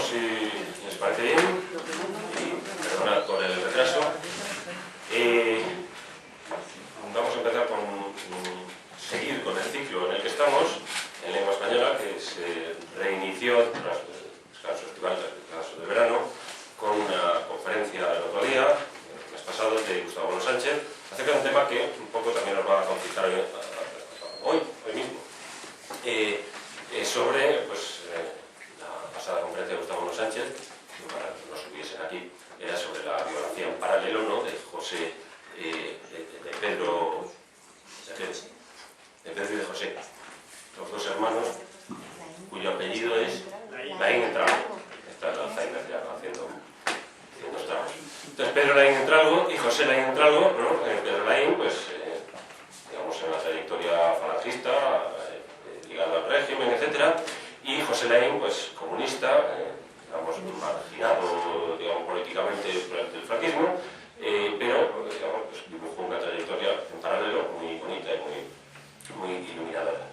si les parece bien, y perdonad por el retraso. Vamos a empezar con seguir con el ciclo en el que estamos, en lengua española, que se reinició tras el descanso estival, tras el descanso de verano, con una conferencia el otro día, el mes pasado, de Gustavo Bueno Sánchez, acerca de un tema que un poco también nos va a concitar hoy mismo. Sobre la pasada conferencia de Gustavo Bueno Sánchez, que para que no estuviesen aquí, era sobre la biografía en paralelo, ¿no?, de José, de Pedro y de José, los dos hermanos, cuyo apellido es Laín Entralgo. Está el Alzheimer ya haciendo estragos. Entonces, Pedro Laín Entralgo y José Laín Entralgo, ¿no? Pedro Laín, pues, digamos, en la trayectoria falangista, ligado al régimen, etc. Y José Laín, pues, comunista, digamos, marginado, digamos, políticamente durante el franquismo, pero, digamos, pues, dibujó una trayectoria en paralelo muy bonita y muy iluminadora.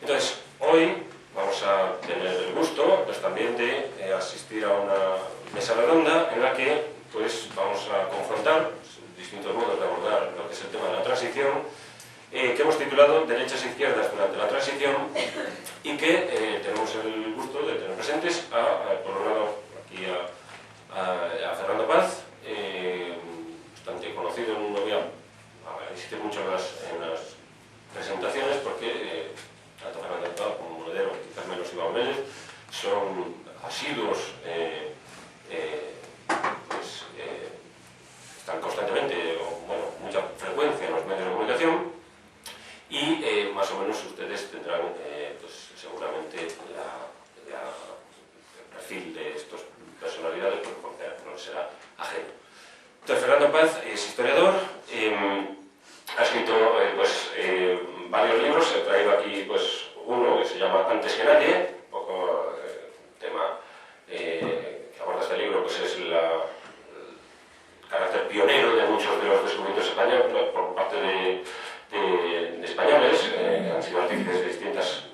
Entonces, hoy vamos a tener el gusto, pues, también de asistir a una mesa redonda en la que, pues, vamos a confrontar distintos modos de abordar lo que es el tema de la transición, que hemos titulado Derechas e Izquierdas durante la transición, y que tenemos el gusto de tener presentes por un lado, aquí a Fernando Paz, bastante conocido, no voy a insistir mucho en las presentaciones, porque tanto Fernando Paz como Monedero, quizás menos Iván Vélez, son asiduos, están constantemente, bueno, mucha frecuencia en los medios de comunicación, y más o menos ustedes tendrán, pues, seguramente el perfil de estas personalidades, porque no les será ajeno. Entonces, Fernando Paz es historiador, ha escrito varios libros. He traído aquí, pues, uno que se llama Antes que nadie, un poco el tema que aborda este libro, pues es el carácter pionero de muchos de los descubrimientos españoles por parte de españoles, que han sido artífices de distintos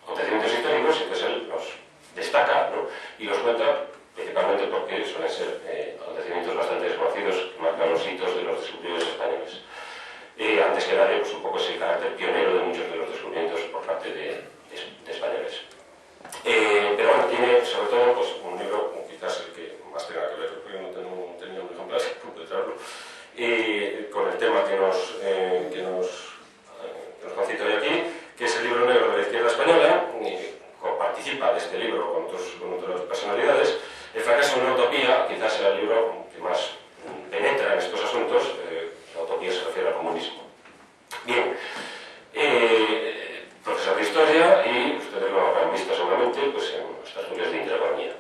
acontecimientos históricos, y entonces él los destaca, ¿no?, y los cuenta principalmente porque suelen ser acontecimientos bastante desconocidos que marcan los hitos de los descubridores españoles. Antes que nadie, pues, un poco ese carácter pionero de muchos de los descubrimientos por parte de españoles. Pero bueno, tiene sobre todo, pues, un libro, quizás el que más tenga que ver, porque no tenía un ejemplar, puedo traerlo, con el tema que nos concita hoy aquí, que es el libro negro de la izquierda española. Participa de este libro con otras personalidades. El fracaso de una utopía quizás sea el libro que más penetra en estos asuntos. La utopía se refiere al comunismo. Bien, profesor de historia, y ustedes lo habrán visto seguramente, pues, en los tertulias de Intereconomía.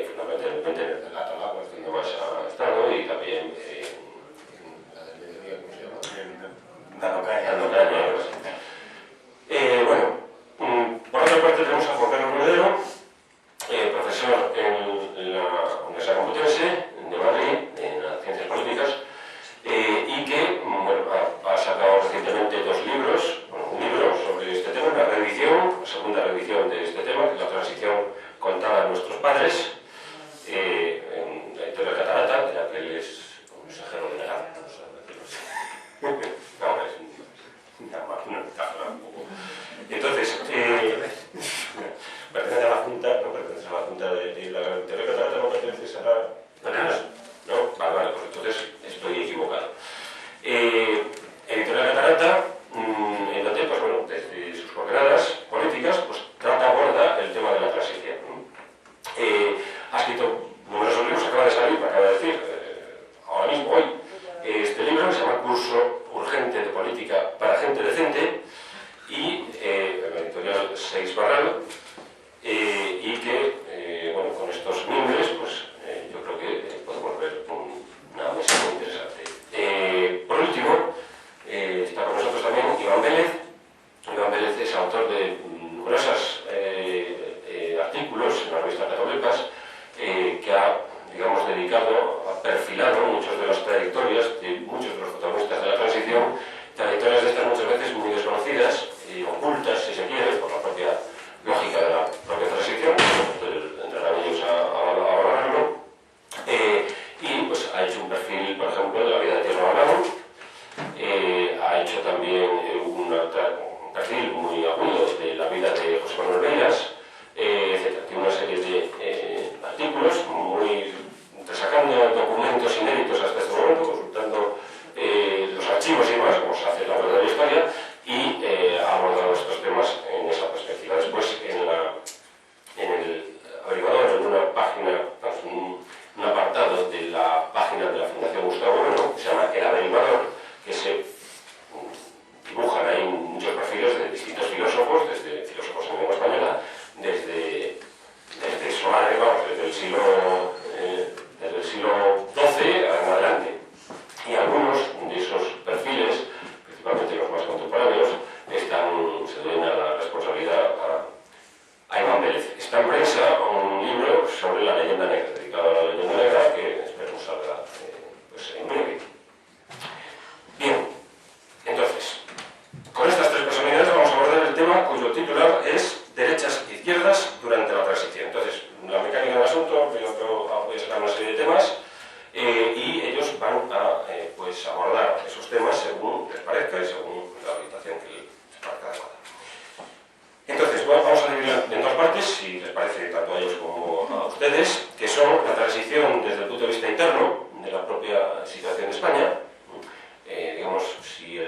Fundamentalmente en el Catalago, es donde más ha estado, y también en la del mediodía, ¿cómo se llama? Dando caña. Bueno, por otra parte tenemos a Juan Carlos Monedero, profesor en la Universidad Complutense de Madrid, en las Ciencias Políticas, y que, bueno, ha sacado recientemente dos libros, un libro sobre este tema, una reedición, la segunda reedición de este tema, que es la transición contada a nuestros padres, en la editorial Catarata, de la que él es consejero delegado, no sé decirlo así. No, es una metáfora un poco. Entonces, pertenece a la Junta, no pertenece a la Junta de la editorial Catarata, no pertenece a la... ¿No? Vale, pues entonces estoy equivocado. Editorial Catarata, en donde, pues bueno, desde sus coordenadas políticas, pues aborda el tema de la transición. Ha escrito numerosos libros, acaba de salir, me acaba de decir, ahora mismo, hoy, este libro se llama Curso Urgente de Política para Gente Decente, y en la editorial Seix Barral, y que, bueno, con estos mimbres, pues yo creo que podemos ver una mesa muy interesante. Por último, está con nosotros también Iván Vélez. Iván Vélez es autor de numerosos artículos en la revista Católicas, que ha, digamos, dedicado a artículos, sacando documentos inéditos hasta este momento, consultando los archivos y demás, como se hace en la verdadera historia, y abordando estos temas en esa perspectiva. Después, en el averiguador, en una página, un apartado de la página de la Fundación Gustavo Bueno, que se llama El Averiguador, que se dibujan ahí muchos perfiles de distintos filósofos, desde filósofos en lengua española, desde Soares, desde el siglo XII en adelante. Y algunos de esos perfiles, principalmente los más contemporáneos, se deben a la responsabilidad a Iván Vélez. Está en prensa un libro sobre la leyenda negra, dedicado a la leyenda negra, que esperemos salga en breve. Bien, entonces, con estas tres personalidades vamos a abordar el tema cuyo titular es Derechas e izquierdas durante la transición. Entonces, la mecánica del asunto, yo voy a sacar una serie de temas y ellos van a abordar esos temas según les parezca y según la orientación que les parezca adecuada. Entonces, vamos a dividirlo en dos partes, si les parece tanto a ellos como a ustedes, que son la transición desde el punto de vista interno de la propia situación de España. Digamos, si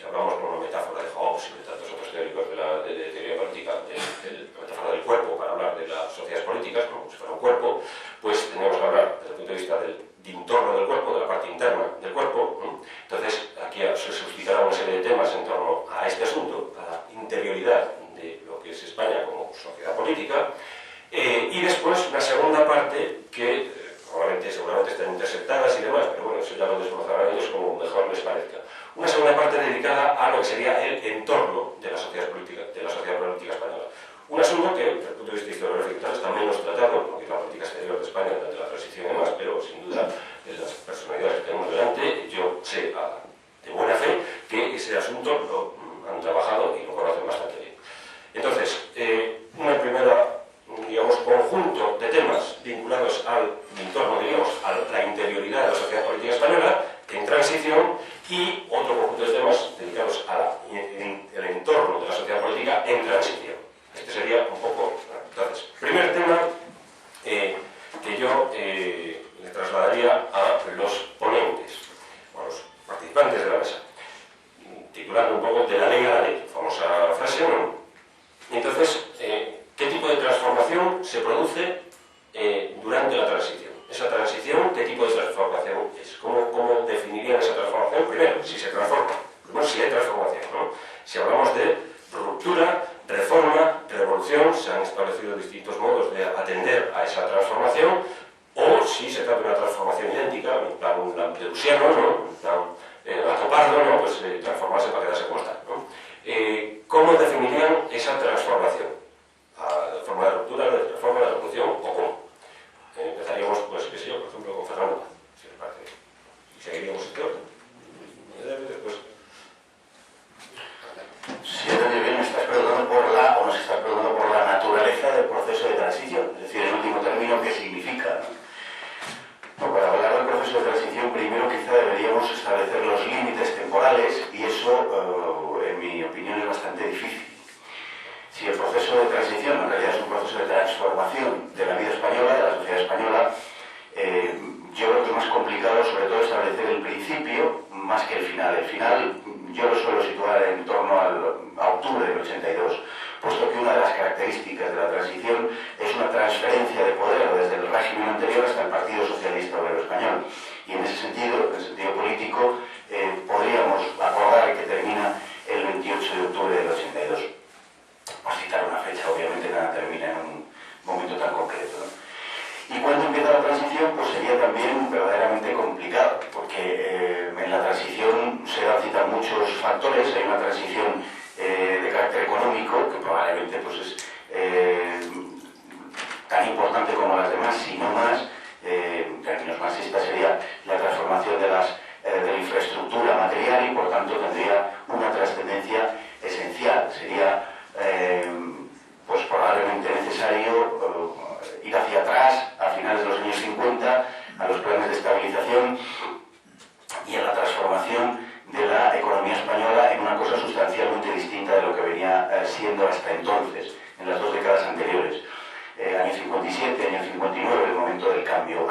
hablamos por una metáfora de Hobbes y de tantos otros teóricos de teoría política, la metáfora del cuerpo para hablar de las sociedades políticas, como si fuera un cuerpo, pues tendríamos que hablar desde el punto de vista del entorno del cuerpo, de la parte interna del cuerpo. Entonces, aquí se suscitará una serie de temas en torno a este asunto, a la interioridad de lo que es España como sociedad política, y después una segunda parte que seguramente están intersectadas y demás, pero bueno, eso ya lo desbrozarán ellos como mejor les parezca. Una segunda parte dedicada a lo que sería el entorno de la sociedad política española. Un asunto que, desde el punto de vista historiográfico, está menos tratado, porque es la política exterior de España durante la transición y demás, pero sin duda, en las personalidades que tenemos delante, yo sé de buena fe que ese asunto lo han trabajado y lo conocen bastante bien. Entonces, una primera, digamos, conjunto de temas vinculados al entorno, digamos, a la interioridad de la sociedad política española en transición, y otro conjunto de temas dedicados al entorno de la sociedad política en transición. Este sería un poco... Entonces, primer tema que yo le trasladaría a los ponentes, o a los participantes de la mesa, titulando un poco de la ley a la ley, famosa frase, ¿no? Entonces, ¿qué tipo de transformación se produce durante la transición? Esa transición, ¿qué tipo de transformación es? ¿Cómo definirían esa transformación? Primero, si se transforma. Primero, si hay transformación, ¿no? Si hablamos de ruptura, reforma, revolución, se han establecido distintos modos de atender a esa transformación, o si se trata de una transformación idéntica, en plan lampedusiano, ¿no? En plan Lacopardo, ¿no? Pues transformarse para quedarse como está, ¿no? ¿Cómo definirían esa transformación? ¿De forma de ruptura, de reforma, de revolución o cómo? Empezaríamos, pues, qué sé yo, por ejemplo, con Fernando, si les parece. Y seguiríamos este orden. Después. Si entendido bien, nos estás preguntando por la naturaleza del proceso de transición, es decir, en último término, ¿qué significa? Bueno, para hablar del proceso de transición, primero quizá deberíamos establecer los límites temporales, y eso, en mi opinión, es bastante difícil. Si el proceso de transición en realidad es un proceso de transformación de la vida española, de la sociedad española, yo creo que es más complicado sobre todo establecer el principio más que el final. El final yo lo suelo situar en torno a octubre del 82, puesto que una de las características de la transición es una transferencia de poder desde el régimen anterior hasta el Partido Socialista Obrero Español. Y en ese sentido, en el sentido político, podríamos acordar que termina el 28 de octubre del 82. Por citar una fecha, obviamente nada termina en un momento tan concreto, ¿no? Y cuando empieza la transición, pues sería también verdaderamente complicado, porque en la transición se dan cita muchos factores. Hay una transición de carácter económico, que probablemente pues, es tan importante como las demás, si no más. En términos marxistas sería la transformación de la infraestructura material, y por tanto tendría una trascendencia esencial. Sería pues probablemente necesario ir hacia atrás a finales de los años 50 a los planes de estabilización y a la transformación de la economía española en una cosa sustancialmente distinta de lo que venía siendo hasta entonces, en las dos décadas anteriores. Año 57, año 59, el momento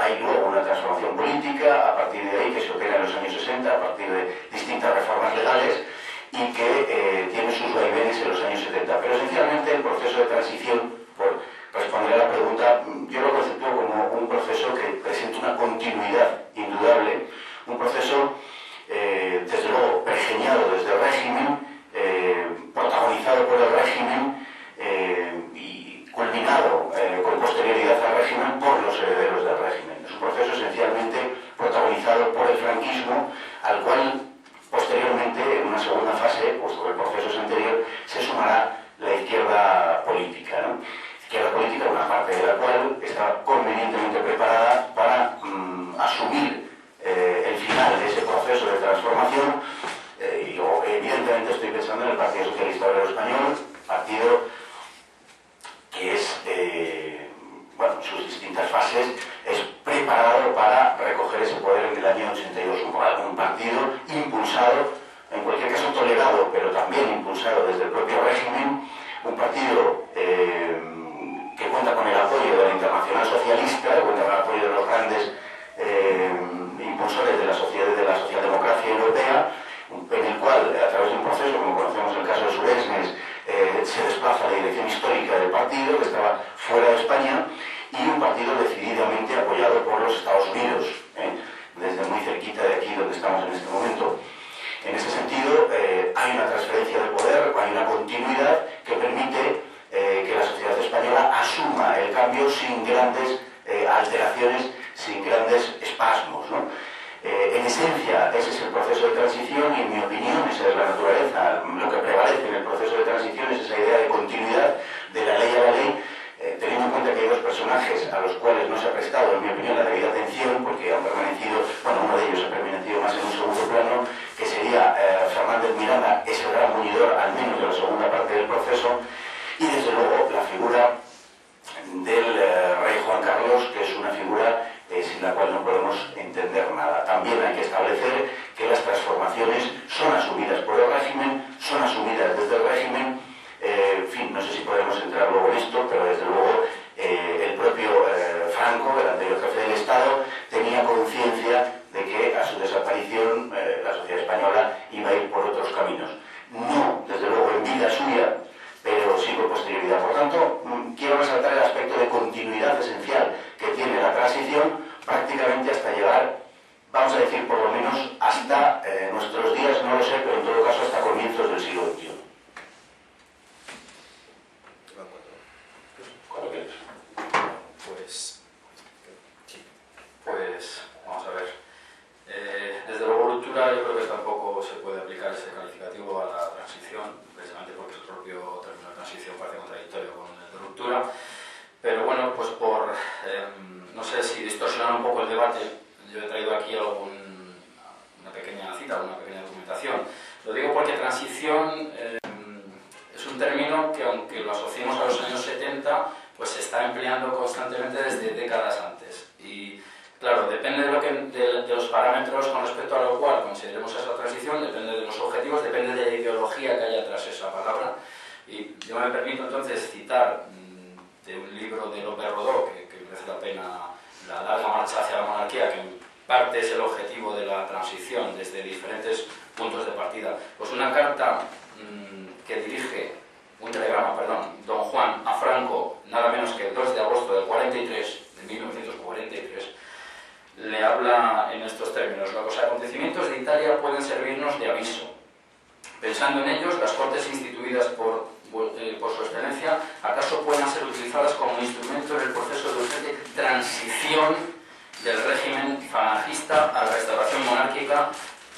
hay luego una transformación política a partir de ahí que se opera en los años 60 a partir de distintas reformas legales y que tiene sus vaivenes en los años 70. Pero esencialmente el proceso de transición, por responder a la pregunta, yo lo conceptúo como un proceso que presenta una continuidad indudable, un proceso desde luego pergeñado desde el régimen, protagonizado por el régimen y culminado con posterioridad al régimen por los herederos del régimen. Es un proceso esencialmente protagonizado por el franquismo, al cual posteriormente, en una segunda fase, puesto que el proceso es anterior, se sumará la izquierda política, ¿no? Izquierda política, una parte de la cual está convenientemente preparada para asumir el final de ese proceso de transformación. Y yo, evidentemente, estoy pensando en el Partido Socialista Obrero Español, partido que es, bueno, en sus distintas fases, es preparado para recoger ese poder en el año 82. Un partido impulsado, en cualquier caso tolerado, pero también impulsado desde el propio régimen, un partido que cuenta con el apoyo de la Internacional Socialista, cuenta con el apoyo de los grandes impulsores de la socialdemocracia europea, en el cual, a través de un proceso, como conocemos en el caso de Suresnes, se desplaza la dirección histórica del partido, que estaba fuera de España, y un partido decididamente apoyado por los Estados Unidos, desde muy cerquita de aquí donde estamos en este momento. En ese sentido, hay una transferencia de poder, hay una continuidad que permite que la sociedad española asuma el cambio sin grandes alteraciones, sin grandes espasmos, ¿no? En esencia, ese es el proceso de transición y, en mi opinión, esa es la naturaleza. Lo que prevalece en el proceso de transición es esa idea de continuidad de la ley a la ley, teniendo en cuenta que hay dos personajes a los cuales no se ha prestado, en mi opinión, la debida atención, porque han permanecido, bueno, uno de ellos ha permanecido más en un segundo plano, que sería Fernández Miranda, es el gran unidor, al menos de la segunda parte del proceso, y desde luego la figura del rey Juan Carlos, que es una figura sin la cual no podemos entender nada. También hay que establecer que las transformaciones son asumidas por el régimen, son asumidas desde el régimen. En fin, no sé si podemos entrar luego en esto, pero desde luego el propio Franco, el anterior jefe del Estado, tenía conciencia de que a su desaparición la sociedad española iba a ir por otros caminos. No, desde luego, en vida suya, pero sí con posterioridad. Por tanto, quiero resaltar el aspecto de continuidad esencial que tiene la transición prácticamente hasta llegar, vamos a decir, por lo menos hasta nuestros días, no lo sé, pero en todo caso hasta comienzos del siglo XXI. Cuando quieras. Pues vamos a ver. Desde luego, ruptura, yo creo que tampoco se puede aplicar ese calificativo a la transición, precisamente porque el propio término de transición parece contradictorio con el de ruptura. Pero bueno, pues por, no sé si distorsionar un poco el debate, yo he traído aquí una pequeña cita, una pequeña documentación. Lo digo porque transición es un término que, aunque lo asociemos a los años 70, pues se está empleando constantemente desde décadas antes. Y claro, depende de los parámetros con respecto a lo cual consideremos esa transición, depende de los objetivos, depende de la ideología que haya tras esa palabra. Y yo me permito entonces citar de un libro de López Rodó, que merece la pena, La larga marcha hacia la monarquía, que en parte es el objetivo de la transición desde diferentes puntos de partida. Pues una carta que dirige, un telegrama, perdón, don Juan a Franco, nada menos que el 2 de agosto del 43, de 1943, le habla en estos términos: los acontecimientos de Italia pueden servirnos de aviso. Pensando en ellos, las cortes instituidas por su excelencia, acaso puedan ser utilizadas como instrumento en el proceso de urgente transición del régimen falangista a la restauración monárquica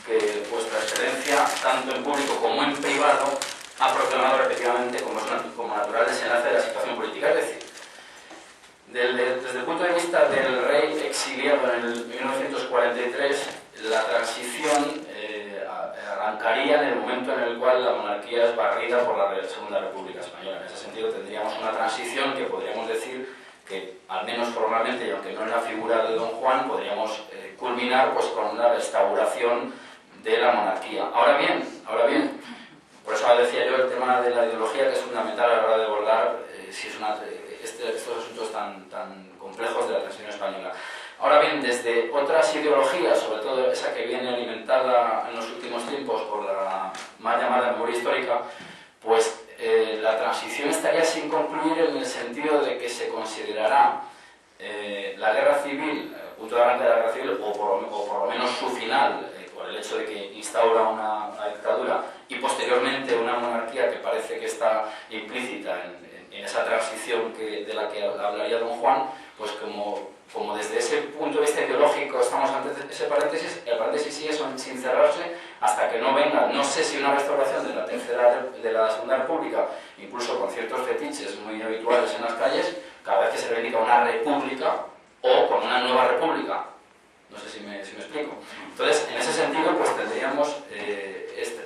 que vuestra excelencia, tanto en público como en privado, ha proclamado repetidamente como natural desenlace de la situación política. Es decir, desde el punto de vista del rey exiliado en el 1943, la transición arrancaría en el momento en el cual la monarquía es barrida por la Segunda República Española. En ese sentido tendríamos una transición que podríamos decir que, al menos formalmente, y aunque no en la figura de don Juan, podríamos culminar pues con una restauración de la monarquía. Ahora bien, por eso decía yo el tema de la ideología, que es fundamental a la hora de abordar estos asuntos tan complejos de la transición española. Ahora bien, desde otras ideologías, sobre todo esa que viene alimentada en los últimos tiempos por la mal llamada memoria histórica, pues la transición estaría sin concluir en el sentido de que se considerará la guerra civil, el punto de arranque de la guerra civil, o por lo menos su final, por el hecho de que instaura una dictadura y posteriormente una monarquía que parece que está implícita en esa transición de la que hablaría don Juan, pues como desde ese punto de vista ideológico estamos ante ese paréntesis, el paréntesis sigue sin cerrarse hasta que no venga, no sé si una restauración de la Segunda República, incluso con ciertos fetiches muy habituales en las calles, cada vez que se reivindica una república o con una nueva república. No sé si me explico. Entonces, en ese sentido, pues tendríamos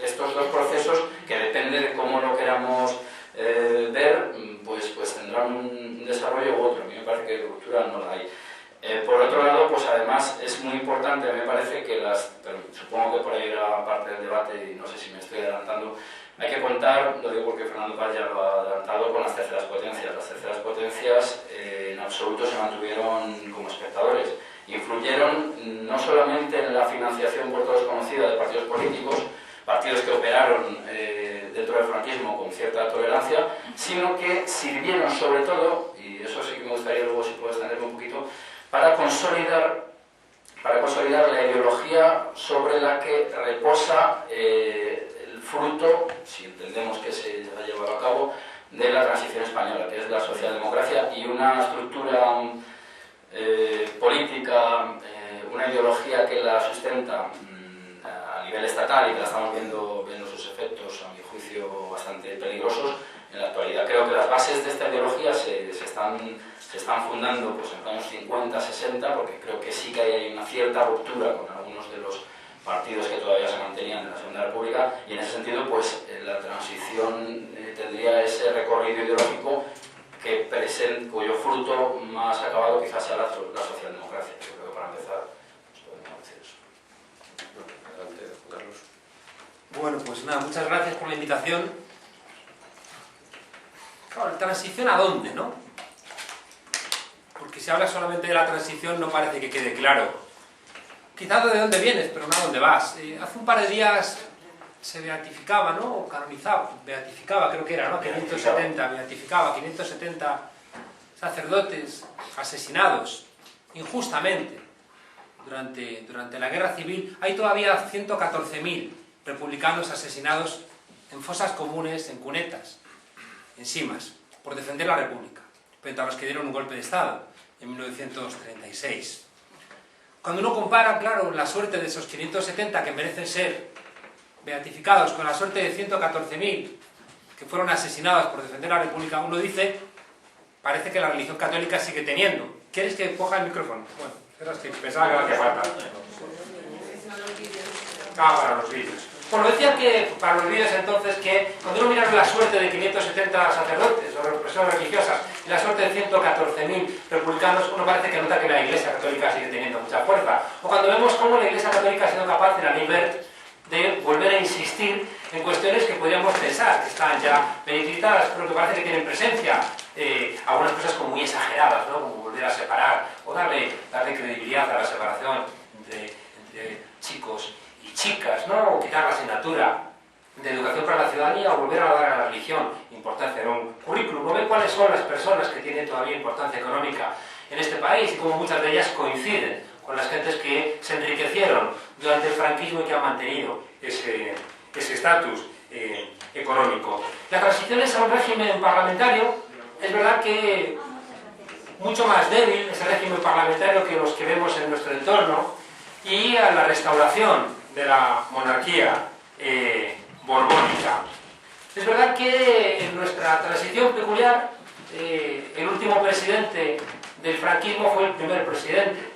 estos dos procesos que depende de cómo lo queramos ver, pues tendrán un desarrollo u otro. A mí me parece que ruptura no la hay. Por otro lado, pues además es muy importante, me parece que pero supongo que por ahí era parte del debate y no sé si me estoy adelantando, hay que contar, lo digo porque Fernando Paz ya lo ha adelantado, con las terceras potencias. Las terceras potencias en absoluto se mantuvieron como espectadores. Influyeron no solamente en la financiación por todos conocida de partidos políticos, partidos que operaron dentro del franquismo con cierta tolerancia, sino que sirvieron sobre todo, y eso sí que me gustaría luego si puedo extenderme un poquito, para consolidar la ideología sobre la que reposa el fruto, si entendemos que se ha llevado a cabo, de la transición española, que es la socialdemocracia y una estructura política, una ideología que la sustenta a nivel estatal y que la estamos viendo sus efectos, a mi juicio, bastante peligrosos en la actualidad. Creo que las bases de esta ideología se están fundando pues, en los años 50, 60, porque creo que sí que hay una cierta ruptura con algunos de los partidos que todavía se mantenían en la Segunda República, y en ese sentido pues la transición tendría ese recorrido ideológico cuyo fruto más acabado quizás sea la socialdemocracia. Yo creo que para empezar pues podemos decir eso. Adelante, Carlos. Bueno, pues nada, muchas gracias por la invitación. Claro, ¿transición a dónde, no? Porque si hablas solamente de la transición no parece que quede claro. Quizás de dónde vienes, pero no a dónde vas. Hace un par de días se beatificaba, ¿no? O canonizaba, beatificaba creo que era, ¿no? 570 sacerdotes asesinados injustamente durante la guerra civil. Hay todavía 114.000 republicanos asesinados en fosas comunes, en cunetas, en simas, por defender la República, frente a los que dieron un golpe de Estado en 1936. Cuando uno compara, claro, la suerte de esos 570 que merecen ser beatificados con la suerte de 114.000 que fueron asesinados por defender la República, uno dice, parece que la religión católica sigue teniendo. ¿Quieres que coja el micrófono? Bueno, pero es que pensaba que no hacía falta. Para los vídeos. Bueno, decía que para los vídeos entonces que cuando uno mira la suerte de 570 sacerdotes o personas religiosas y la suerte de 114.000 republicanos, uno parece que nota que la Iglesia Católica sigue teniendo mucha fuerza. O cuando vemos cómo la Iglesia Católica ha sido capaz en la ley Wert de volver a insistir en cuestiones que podríamos pensar que están ya benedictadas, pero que parece que tienen presencia. Algunas cosas como muy exageradas, ¿no? Como volver a separar o darle credibilidad a la separación entre chicos y chicas, ¿no? O quitar la asignatura de educación para la ciudadanía o volver a dar a la religión importancia en un currículum. ¿No ve cuáles son las personas que tienen todavía importancia económica en este país y cómo muchas de ellas coinciden con las gentes que se enriquecieron durante el franquismo y que han mantenido ese estatus económico? La transición es a un régimen parlamentario. Es verdad que mucho más débil ese régimen parlamentario que los que vemos en nuestro entorno, y a la restauración de la monarquía borbónica. Es verdad que en nuestra transición peculiar, el último presidente del franquismo fue el primer presidente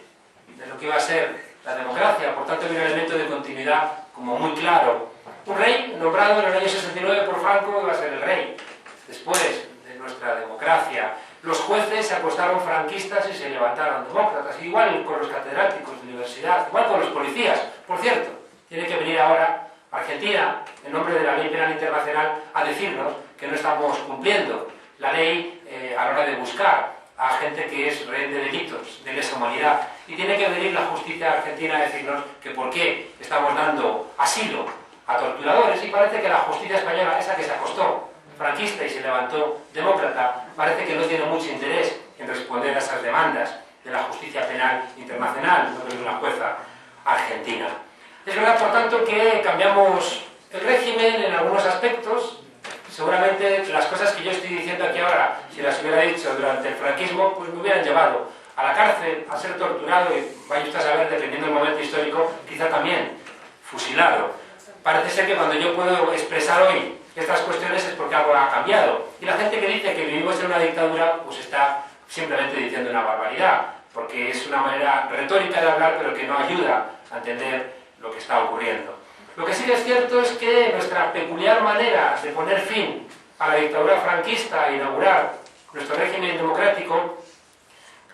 de lo que iba a ser la democracia, por tanto hay un elemento de continuidad como muy claro. Un rey nombrado en el año 69 por Franco iba a ser el rey. Después de nuestra democracia, los jueces se acostaron franquistas y se levantaron demócratas, igual con los catedráticos de universidad, igual con los policías. Por cierto, tiene que venir ahora Argentina, en nombre de la Ley Penal Internacional, a decirnos que no estamos cumpliendo la ley a la hora de buscar a gente que es rehén de delitos, de lesa humanidad. Y tiene que venir la justicia argentina a decirnos que por qué estamos dando asilo a torturadores, y parece que la justicia española, esa que se acostó franquista y se levantó demócrata, parece que no tiene mucho interés en responder a esas demandas de la justicia penal internacional, no de una jueza argentina. Es verdad, por tanto, que cambiamos el régimen en algunos aspectos. Seguramente las cosas que yo estoy diciendo aquí ahora, si las hubiera dicho durante el franquismo, pues me hubieran llevado a la cárcel, a ser torturado y, vaya usted a saber, dependiendo del momento histórico, quizá también fusilado. Parece ser que cuando yo puedo expresar hoy estas cuestiones es porque algo ha cambiado. Y la gente que dice que vivimos en una dictadura, pues está simplemente diciendo una barbaridad, porque es una manera retórica de hablar, pero que no ayuda a entender lo que está ocurriendo. Lo que sí es cierto es que nuestra peculiar manera de poner fin a la dictadura franquista e inaugurar nuestro régimen democrático,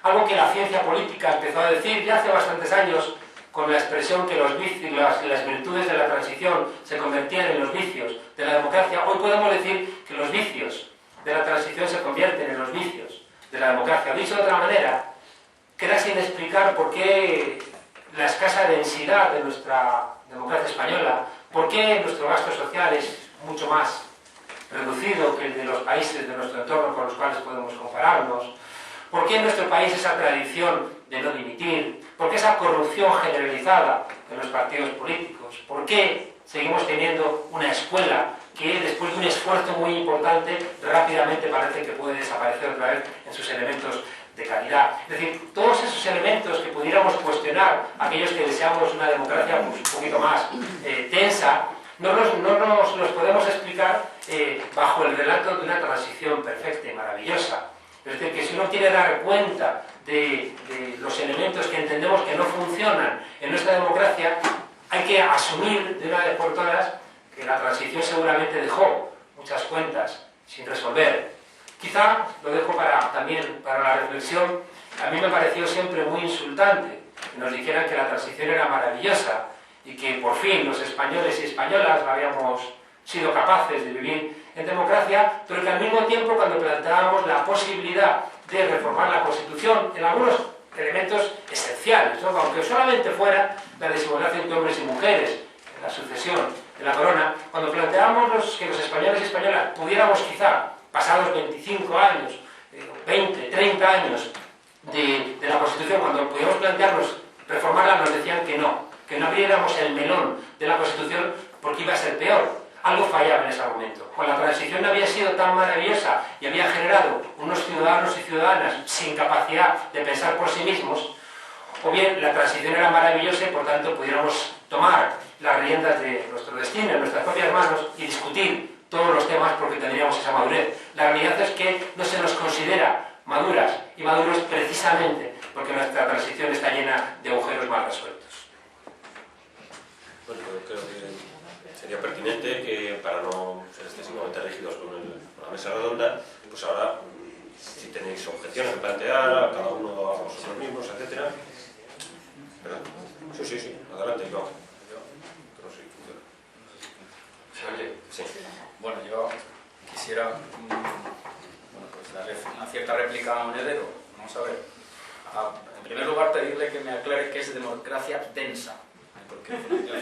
algo que la ciencia política empezó a decir ya hace bastantes años, con la expresión que los vicios, las virtudes de la transición se convertían en los vicios de la democracia, hoy podemos decir que los vicios de la transición se convierten en los vicios de la democracia. Dicho de otra manera, queda sin explicar por qué la escasa densidad de nuestra democracia española, por qué nuestro gasto social es mucho más reducido que el de los países de nuestro entorno con los cuales podemos compararnos, por qué en nuestro país esa tradición de no dimitir, por qué esa corrupción generalizada en los partidos políticos, por qué seguimos teniendo una escuela que después de un esfuerzo muy importante rápidamente parece que puede desaparecer otra vez en sus elementos de calidad. Es decir, todos esos elementos que pudiéramos cuestionar, aquellos que deseamos una democracia pues, un poquito más tensa, no nos los podemos explicar bajo el relato de una transición perfecta y maravillosa. Es decir, que si uno quiere dar cuenta de los elementos que entendemos que no funcionan en nuestra democracia, hay que asumir de una vez por todas que la transición seguramente dejó muchas cuentas sin resolver. Quizá, lo dejo también para la reflexión, a mí me pareció siempre muy insultante que nos dijeran que la transición era maravillosa y que por fin los españoles y españolas habíamos sido capaces de vivir en democracia, pero que al mismo tiempo cuando planteábamos la posibilidad de reformar la Constitución en algunos elementos esenciales, ¿no? Aunque solamente fuera la desigualdad entre hombres y mujeres en la sucesión de la corona, cuando planteábamos que los españoles y españolas pudiéramos quizá, pasados 25 años, 20, 30 años de la Constitución, cuando pudiéramos plantearnos reformarla, nos decían que no abriéramos el melón de la Constitución porque iba a ser peor. Algo fallaba en ese argumento. Con la transición había sido tan maravillosa y había generado unos ciudadanos y ciudadanas sin capacidad de pensar por sí mismos, o bien la transición era maravillosa y por tanto pudiéramos tomar las riendas de nuestro destino en nuestras propias manos y discutir todos los temas porque tendríamos esa madurez. La realidad es que no se nos considera maduras y maduros precisamente porque nuestra transición está llena de agujeros mal resueltos. Bueno, creo que sería pertinente que, para no ser excesivamente rígidos con la mesa redonda, pues ahora, si tenéis objeciones que plantear, cada uno a vosotros mismos, etc. ¿Verdad? Sí, adelante, Iván. ¿Se oye? Sí. Bueno, yo quisiera pues darle una cierta réplica a Monedero. Vamos a ver. En primer lugar, pedirle que me aclare qué es democracia densa. Porque el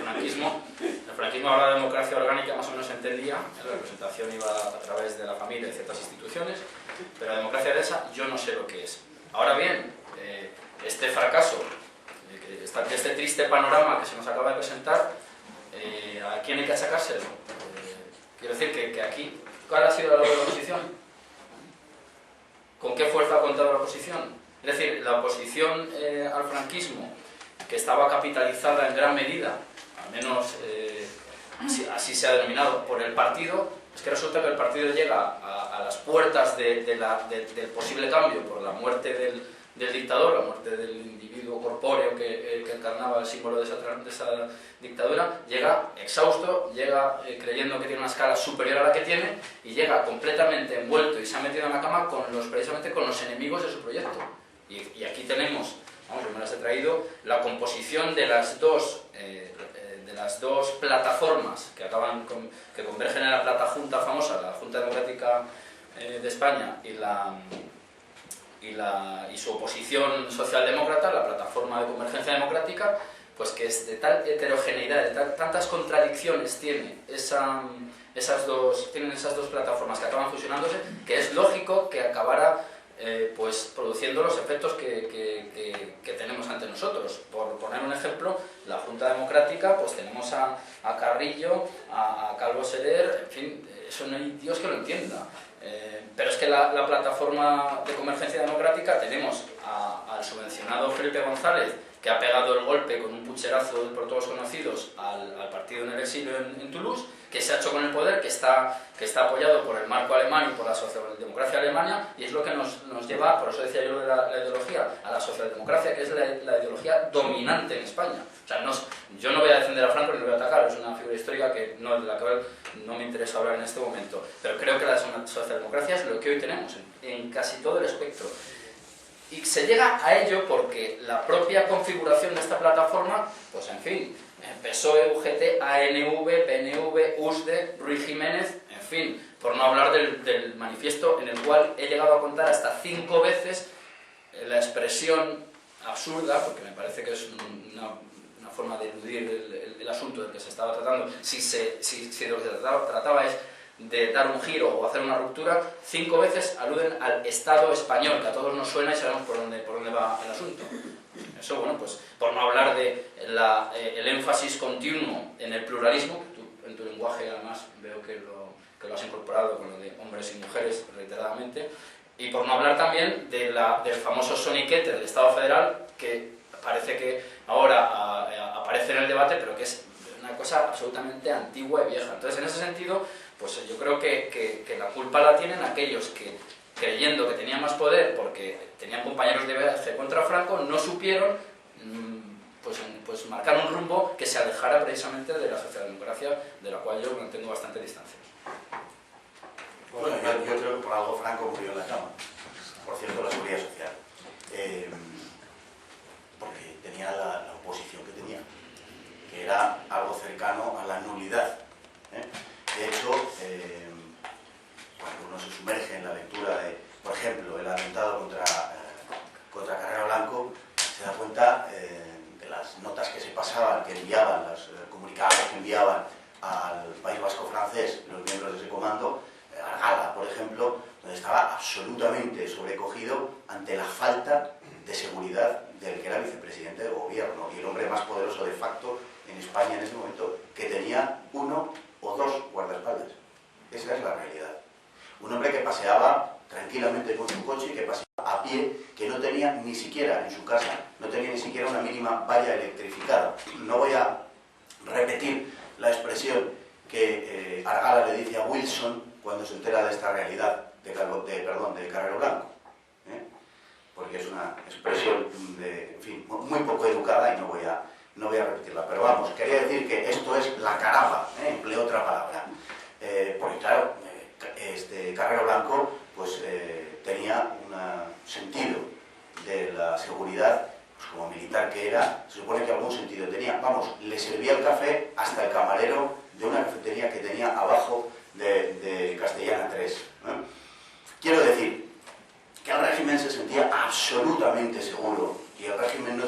franquismo habla de democracia orgánica, más o menos entendía, la representación iba a través de la familia y ciertas instituciones, pero la democracia densa yo no sé lo que es. Ahora bien, este fracaso, este triste panorama que se nos acaba de presentar, ¿a quién hay que achacárselo? Quiero decir que aquí, ¿cuál ha sido la labor de la oposición? ¿Con qué fuerza ha contado la oposición? Es decir, la oposición al franquismo, que estaba capitalizada en gran medida, al menos así se ha denominado, por el partido, es que resulta que el partido llega a las puertas del posible cambio por la muerte del dictador, la muerte del individuo corpóreo que encarnaba el símbolo de esa dictadura, llega exhausto, llega creyendo que tiene una escala superior a la que tiene y llega completamente envuelto y se ha metido en la cama precisamente con los enemigos de su proyecto. Y aquí tenemos, yo me las he traído, la composición de las dos plataformas que convergen en la plata junta famosa, la Junta Democrática de España y y su oposición socialdemócrata, la plataforma de Convergencia Democrática, pues que es de tal heterogeneidad, tantas contradicciones tienen esas dos plataformas que acaban fusionándose, que es lógico que acabara pues produciendo los efectos que tenemos ante nosotros. Por poner un ejemplo, la Junta Democrática, pues tenemos a Carrillo, a Calvo Soler, en fin, eso no hay Dios que lo entienda. Pero es que la plataforma de Convergencia Democrática tenemos al subvencionado Felipe González, que ha pegado el golpe con un pucherazo por todos conocidos al partido en el exilio en Toulouse, que se ha hecho con el poder, que está apoyado por el marco alemán y por la socialdemocracia alemana, y es lo que nos lleva, por eso decía yo de la ideología, a la socialdemocracia, que es la ideología dominante en España. O sea, yo no voy a defender a Franco ni lo voy a atacar, es una figura histórica de la cual no me interesa hablar en este momento, pero creo que la socialdemocracia es lo que hoy tenemos en casi todo el espectro. Y se llega a ello porque la propia configuración de esta plataforma, pues en fin, PSOE, UGT, ANV, PNV, USDE, Ruiz Jiménez, en fin, por no hablar del manifiesto en el cual he llegado a contar hasta 5 veces la expresión absurda, porque me parece que es una forma de eludir el asunto del que se estaba tratando, si lo que se trataba es de dar un giro o hacer una ruptura, 5 veces aluden al Estado español, que a todos nos suena y sabemos por dónde va el asunto. Eso, bueno, pues por no hablar de el énfasis continuo en el pluralismo, que tú en tu lenguaje además veo que lo has incorporado con lo de hombres y mujeres reiteradamente, y por no hablar también del famoso soniquete del Estado Federal, que parece que ahora aparece en el debate, pero que es una cosa absolutamente antigua y vieja. Entonces, en ese sentido, pues yo creo que la culpa la tienen aquellos que, creyendo que tenían más poder porque tenían compañeros de viaje contra Franco, no supieron pues marcar un rumbo que se alejara precisamente de la socialdemocracia, de la cual yo mantengo bastante distancia. Bueno, yo creo que por algo Franco murió en la cama. Por cierto, la seguridad social. Porque tenía la oposición que tenía, que era algo cercano a la nulidad. De hecho, cuando uno se sumerge en la lectura de, por ejemplo, el atentado contra Carrero Blanco, se da cuenta de las notas que se pasaban, que enviaban, los comunicados que enviaban al País Vasco francés, los miembros de ese comando, Argala, por ejemplo, donde estaba absolutamente sobrecogido ante la falta de seguridad del que era vicepresidente de gobierno y el hombre más poderoso de facto en España en ese momento, que tenía 1 o 2 guardaespaldas. Esa es la realidad. Un hombre que paseaba tranquilamente con su coche y que paseaba a pie, que no tenía ni siquiera en su casa, no tenía ni siquiera una mínima valla electrificada. No voy a repetir la expresión que Argala le dice a Wilson cuando se entera de esta realidad de Carrero Blanco, porque es una expresión en fin, muy poco educada y no voy a repetirla, pero vamos, quería decir que esto es la carapa, empleo otra palabra, porque claro, Carrero Blanco pues tenía un sentido de la seguridad, pues como militar que era, se supone que algún sentido tenía. Vamos, le servía el café hasta el camarero de una cafetería que tenía abajo de Castellana 3. Quiero decir que el régimen se sentía absolutamente seguro y el régimen no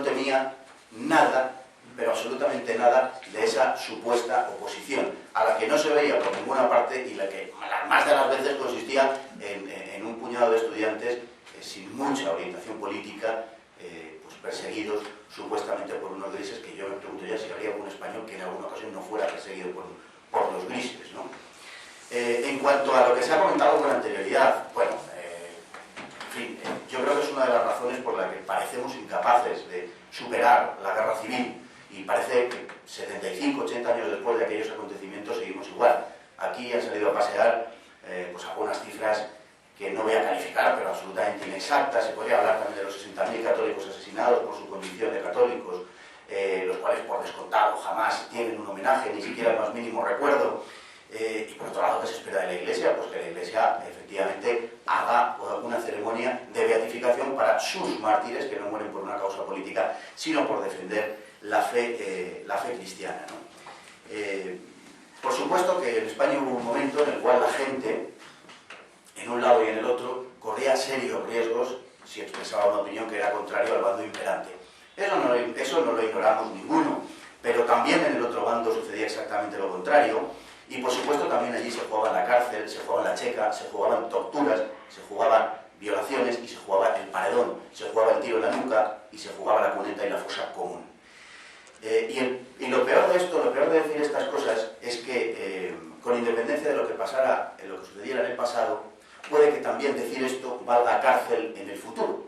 tenía nada, pero absolutamente nada, de esa supuesta oposición, a la que no se veía por ninguna parte y la que más de las veces consistía en un puñado de estudiantes sin mucha orientación política, pues perseguidos supuestamente por unos grises, que yo me pregunto ya si habría algún español que en alguna ocasión no fuera perseguido por los grises, ¿no? En cuanto a lo que se ha comentado con anterioridad, bueno, en fin, yo creo que es una de las razones por las que parecemos incapaces de superar la guerra civil y parece que 75, 80 años después de aquellos acontecimientos seguimos igual. Aquí han salido a pasear pues algunas cifras que no voy a calificar, pero absolutamente inexactas. Se podría hablar también de los 60.000 católicos asesinados por su condición de católicos, los cuales por descontado jamás tienen un homenaje, ni siquiera el más mínimo recuerdo. Y por otro lado, ¿qué se espera de la Iglesia? Pues que la Iglesia efectivamente haga una ceremonia de beatificación para sus mártires, que no mueren por una causa política, sino por defender la fe cristiana, ¿no? Por supuesto que en España hubo un momento en el cual la gente, en un lado y en el otro, corría serios riesgos si expresaba una opinión que era contraria al bando imperante. Eso no lo ignoramos ninguno, pero también en el otro bando sucedía exactamente lo contrario, y por supuesto también allí se jugaba la cárcel, se jugaba la checa, se jugaban torturas, se jugaban violaciones y se jugaba el paredón, se jugaba el tiro en la nuca y se jugaba la cuneta y la fosa común. Y lo peor de esto, lo peor de decir estas cosas es que con independencia de lo que pasara, en lo que sucediera en el pasado, puede que también decir esto valga cárcel en el futuro.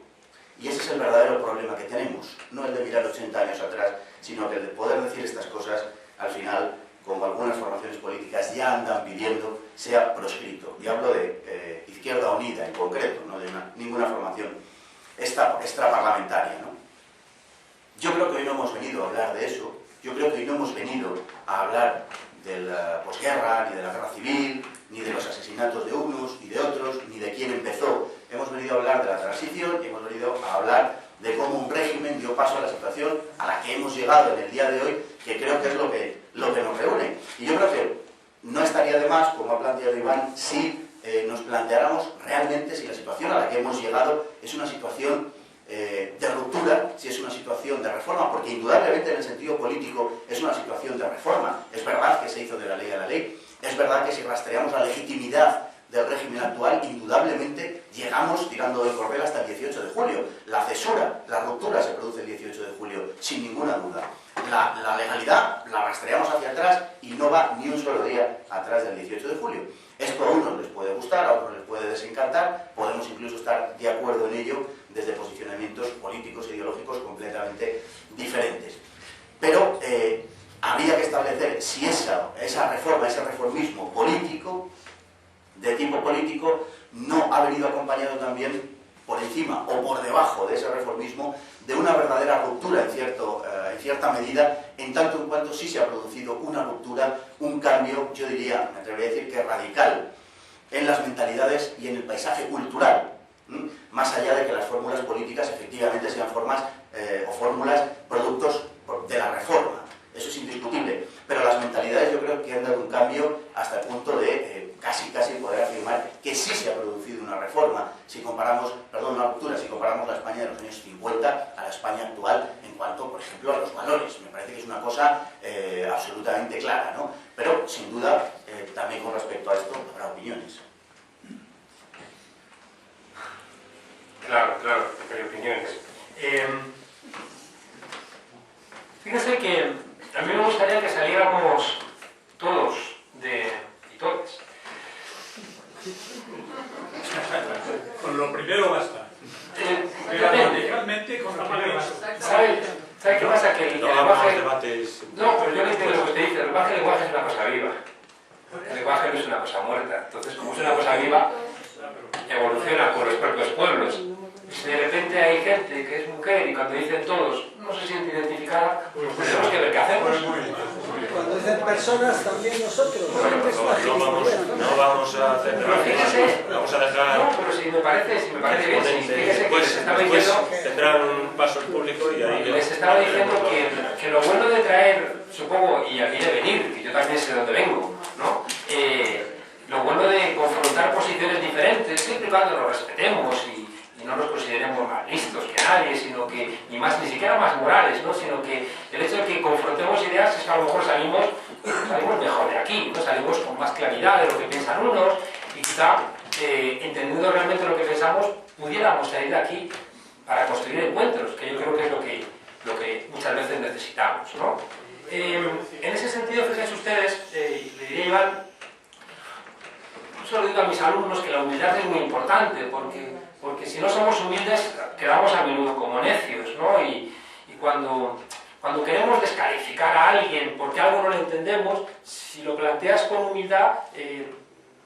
Y ese es el verdadero problema que tenemos, no el de mirar 80 años atrás, sino que el de poder decir estas cosas, al final, como algunas formaciones políticas ya andan pidiendo, sea proscrito. Y hablo de Izquierda Unida en concreto, no de ninguna formación extraparlamentaria, ¿no? Yo creo que hoy no hemos venido a hablar de eso, yo creo que hoy no hemos venido a hablar de la posguerra, ni de la guerra civil, ni de los asesinatos de unos y de otros, ni de quién empezó. Hemos venido a hablar de la transición y hemos venido a hablar de cómo un régimen dio paso a la situación a la que hemos llegado en el día de hoy, que creo que es lo que nos reúne. Y yo creo que no estaría de más, como ha planteado Iván, si nos planteáramos realmente si la situación a la que hemos llegado es una situación de ruptura, si es una situación de reforma, porque indudablemente en el sentido político es una situación de reforma. Es verdad que se hizo de la ley a la ley, es verdad que si rastreamos la legitimidad del régimen actual, indudablemente llegamos tirando del cordel hasta el 18 de julio. La cesura, la ruptura se produce el 18 de julio, sin ninguna duda. La legalidad la rastreamos hacia atrás y no va ni un solo día atrás del 18 de julio. Esto a unos les puede gustar, a otros les puede desencantar, podemos incluso estar de acuerdo en ello desde posicionamientos políticos e ideológicos completamente diferentes. Pero habría que establecer si esa reforma, ese reformismo político, de tipo político, no ha venido acompañado también por encima o por debajo de ese reformismo de una verdadera ruptura en cierta medida, en tanto en cuanto sí se ha producido una ruptura, un cambio, yo diría, me atrevería a decir que radical, en las mentalidades y en el paisaje cultural, más allá de que las fórmulas políticas efectivamente sean formas o fórmulas productos de la reforma. Eso es indiscutible, pero las mentalidades yo creo que han dado un cambio hasta el punto de casi poder afirmar que sí se ha producido una reforma, una ruptura, si comparamos la España de los años 50 a la España actual en cuanto, por ejemplo, a los valores. Me parece que es una cosa absolutamente clara, ¿no? Pero, sin duda, también con respecto a esto habrá opiniones. Claro, hay opiniones. Fíjese que a mí me gustaría que saliéramos todos y todas. Con lo primero basta. Realmente con lo primero basta. ¿Sabe qué pasa? Que el lenguaje... debates... No, pero yo no entiendo lo que usted dice. El lenguaje es una cosa viva. El lenguaje no es una cosa muerta. Entonces, como es una cosa viva, evoluciona con los propios pueblos. Y si de repente hay gente que es mujer y cuando dicen todos no se siente identificada, pues tenemos que ver qué hacemos. Cuando dicen personas, también nosotros. No vamos a centrar. Fíjese, vamos a dejar. No, pero si me parece bien. Fíjese que les estaba diciendo. Tendrán un paso al público y ahí. Les estaba diciendo que lo bueno de traer, supongo, y aquí de venir, que yo también sé de dónde vengo, ¿no? Lo bueno de confrontar posiciones diferentes, siempre y cuando nos respetemos y no nos consideremos más listos que nadie, sino que ni siquiera más morales, ¿no? Sino que el hecho de que confrontemos ideas es que a lo mejor salimos mejor de aquí, ¿no? Salimos con más claridad de lo que piensan unos y quizá entendiendo realmente lo que pensamos pudiéramos salir de aquí para construir encuentros, que yo creo que es lo que muchas veces necesitamos, ¿no? En ese sentido, fíjense ustedes, le diría a Iván, solo digo a mis alumnos que la humildad es muy importante, porque si no somos humildes quedamos a menudo como necios, ¿no? Y cuando queremos descalificar a alguien porque algo no lo entendemos, si lo planteas con humildad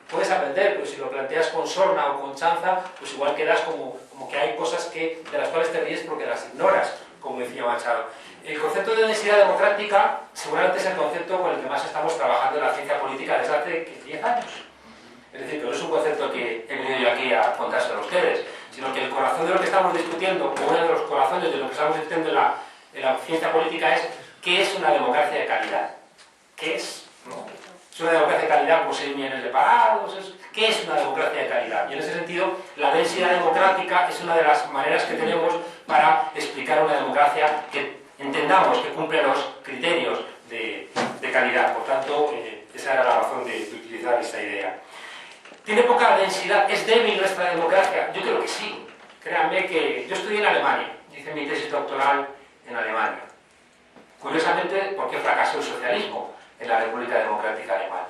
puedes aprender, pero si lo planteas con sorna o con chanza, pues igual quedas como que hay cosas de las cuales te ríes porque las ignoras, como decía Machado. El concepto de densidad democrática seguramente es el concepto con el que más estamos trabajando en la ciencia política desde hace 10 años. Es decir, que no es un concepto que he venido yo aquí a contárselo a ustedes, sino que el corazón de lo que estamos discutiendo, o uno de los corazones de lo que estamos discutiendo en la ciencia política es ¿qué es una democracia de calidad? ¿Qué es? ¿No? ¿Es una democracia de calidad con 6 millones de parados? ¿Qué es una democracia de calidad? Y en ese sentido, la densidad democrática es una de las maneras que tenemos para explicar una democracia que entendamos que cumple los criterios de calidad. Por tanto, esa era la razón de utilizar esta idea. ¿Tiene poca densidad? ¿Es débil nuestra democracia? Yo creo que sí. Créanme que yo estudié en Alemania, hice mi tesis doctoral en Alemania. Curiosamente, porque fracasó el socialismo en la República Democrática Alemana.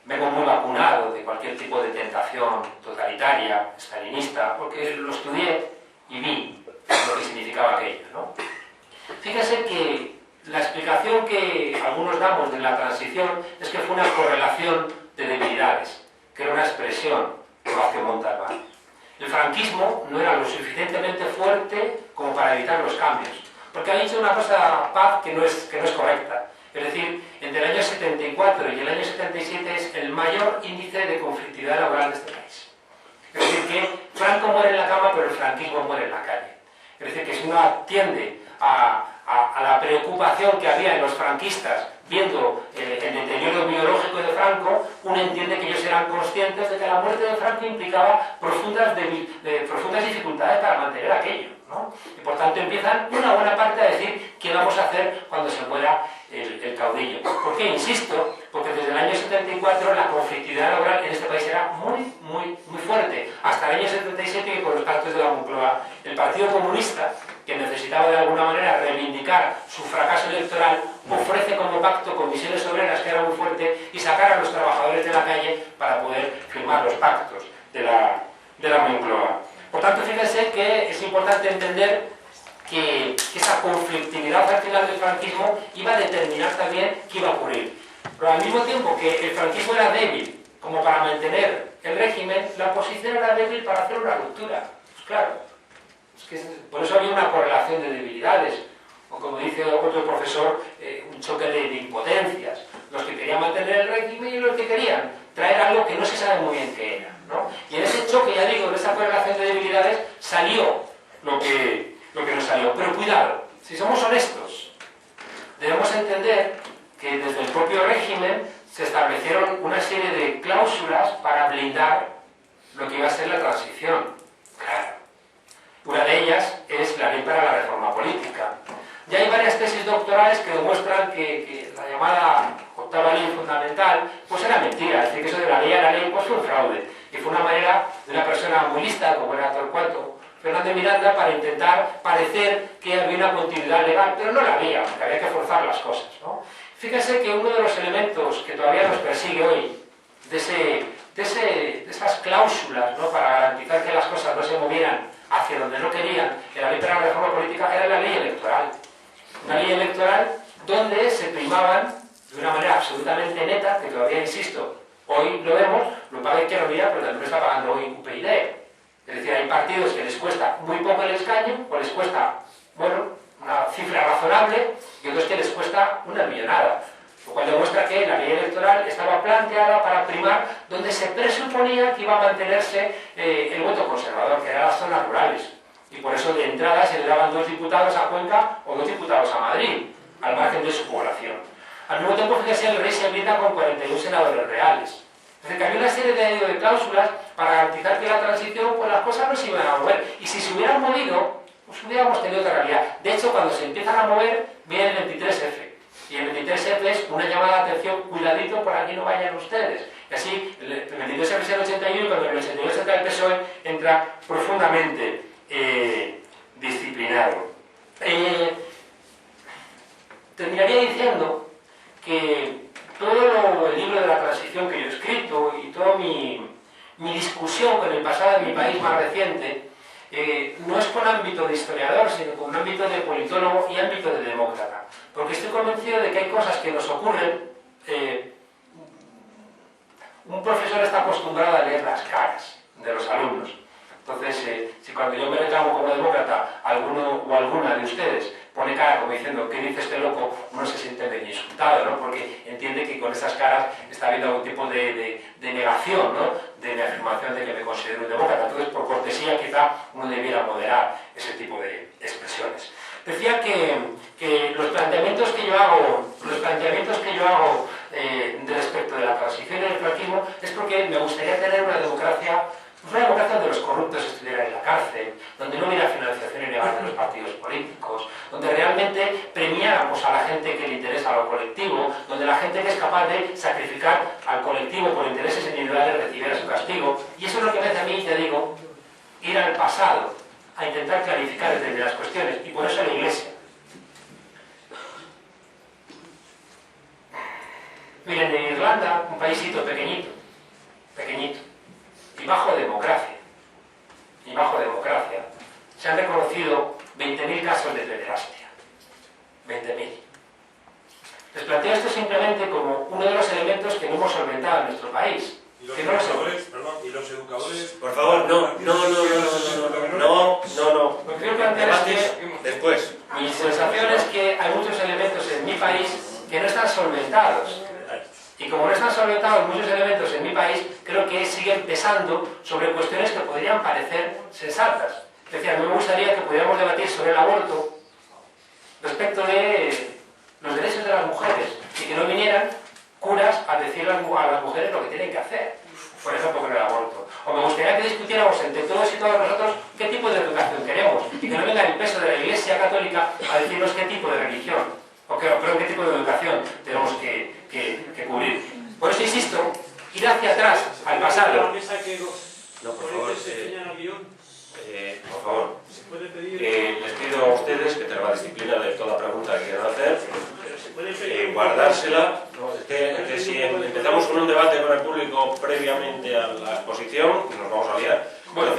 Vengo muy vacunado de cualquier tipo de tentación totalitaria, stalinista, porque lo estudié y vi lo que significaba aquello, ¿no? Fíjense que la explicación que algunos damos de la transición es que fue una correlación de debilidades, que era una expresión de Vázquez Montalbán. El franquismo no era lo suficientemente fuerte como para evitar los cambios, porque ha dicho una cosa, Paz, que no es correcta. Es decir, entre el año 74 y el año 77 es el mayor índice de conflictividad laboral de este país. Es decir, que Franco muere en la cama, pero el franquismo muere en la calle. Es decir, que si uno atiende a la preocupación que había en los franquistas viendo el deterioro biológico de Franco, uno entiende que ellos eran conscientes de que la muerte de Franco implicaba profundas dificultades para mantener aquello, ¿no? Y por tanto empiezan una buena parte a decir qué vamos a hacer cuando se muera el caudillo. ¿Por qué? Insisto, porque desde el año 74 la conflictividad laboral en este país era muy fuerte, hasta el año 77, que con los pactos de la Moncloa el Partido Comunista, que necesitaba de alguna manera reivindicar su fracaso electoral, ofrece como pacto comisiones obreras, que era muy fuerte, y sacar a los trabajadores de la calle para poder firmar los pactos de la Moncloa. Por tanto, fíjense que es importante entender que esa conflictividad al final del franquismo iba a determinar también qué iba a ocurrir. Pero al mismo tiempo que el franquismo era débil como para mantener el régimen, la oposición era débil para hacer una ruptura. Pues claro, es que por eso había una correlación de debilidades, o como dice otro profesor, un choque de impotencias. Los que querían mantener el régimen y los que querían traer algo que no se sabe muy bien qué era, ¿no? Y en ese choque, ya digo, en esa correlación de debilidades, salió lo que nos salió. Pero cuidado, si somos honestos, debemos entender que desde el propio régimen se establecieron una serie de cláusulas para blindar lo que iba a ser la transición. Claro. Una de ellas es la ley para la reforma política. Ya hay varias tesis doctorales que demuestran que la llamada octava ley fundamental pues era mentira, es decir, que eso de la ley a la ley pues fue un fraude. Y fue una manera de una persona muy lista, como era Torcuato Fernández Miranda, para intentar parecer que había una continuidad legal, pero no la había, porque había que forzar las cosas, ¿no? Fíjense que uno de los elementos que todavía nos persigue hoy, de esas cláusulas, ¿no?, para garantizar que las cosas no se movieran hacia donde no querían, que la ley para la reforma política, era la ley electoral. Una ley electoral donde se primaban de una manera absolutamente neta, que todavía insisto, hoy lo vemos, lo paga Izquierda Unida, pero también lo está pagando hoy UPyD. Es decir, hay partidos que les cuesta muy poco el escaño, o les cuesta, bueno, una cifra razonable, y otros que les cuesta una millonada. Lo cual demuestra que la ley electoral estaba planteada para primar donde se presuponía que iba a mantenerse el voto conservador, que eran las zonas rurales. Y por eso de entrada se le daban 2 diputados a Cuenca o 2 diputados a Madrid, al margen de su población. Al mismo tiempo, fíjense, el rey se blinda con 41 senadores reales. Es decir, que había una serie de cláusulas para garantizar que la transición, pues las cosas no se iban a mover. Y si se hubieran movido, pues hubiéramos tenido otra realidad. De hecho, cuando se empiezan a mover, viene el 23F. Y el 23F es una llamada de atención, cuidadito, por aquí no vayan ustedes. Y así, el 23F es el 81, y cuando el 82 entra el PSOE, entra profundamente disciplinado. Terminaría diciendo que todo el libro de la transición que yo he escrito y toda mi discusión con el pasado de mi país más reciente no es con ámbito de historiador, sino con un ámbito de politólogo y ámbito de demócrata. Porque estoy convencido de que hay cosas que nos ocurren. Un profesor está acostumbrado a leer las caras de los alumnos. Entonces, si cuando yo me reclamo como demócrata, alguno o alguna de ustedes pone cara como diciendo ¿qué dice este loco?, uno se siente medio insultado, ¿no?, porque entiende que con esas caras está habiendo algún tipo de negación, ¿no?, de mi afirmación de que me considero un demócrata. Entonces, por cortesía, quizá uno debiera moderar ese tipo de expresiones. Decía que los planteamientos que yo hago respecto de la transición y del franquismo es porque me gustaría tener una democracia donde los corruptos estuvieran en la cárcel, donde no hubiera financiación ilegal de los partidos políticos, donde realmente premiáramos a la gente que le interesa lo colectivo, donde la gente que es capaz de sacrificar al colectivo por intereses individuales recibiera su castigo. Y eso es lo que me hace a mí, ya digo, ir al pasado, a intentar clarificar determinadas cuestiones, y por eso la Iglesia. Miren, en Irlanda, un paísito pequeñito, y bajo democracia, se han reconocido 20.000 casos de pederastia. 20.000. Les planteo esto simplemente como uno de los elementos que no hemos solventado en nuestro país. ¿Y los Que no lo sé. educadores? Perdón, ¿y los educadores? Por favor, no. Lo que quiero plantear es que Después. mi sensación es que hay muchos elementos en mi país que no están solventados. Y como no están solventados muchos elementos en mi país, creo que siguen pesando sobre cuestiones que podrían parecer sensatas. Es decir, a mí me gustaría que pudiéramos debatir sobre el aborto respecto de los derechos de las mujeres y que no vinieran curas a decirle a las mujeres lo que tienen que hacer, por ejemplo, con el aborto. O me gustaría que discutiéramos entre todos y todas nosotros qué tipo de educación queremos y que no venga el peso de la Iglesia Católica a decirnos qué tipo de religión o qué tipo de educación tenemos que cubrir. Por eso insisto, ir hacia atrás, al pasado. No, por favor. Por favor. ¿Se puede pedir? Les pido a ustedes que tengan la disciplina de toda pregunta que quieran hacer, guardársela. Es que si empezamos con un debate con el público previamente a la exposición, nos vamos a liar. Bueno,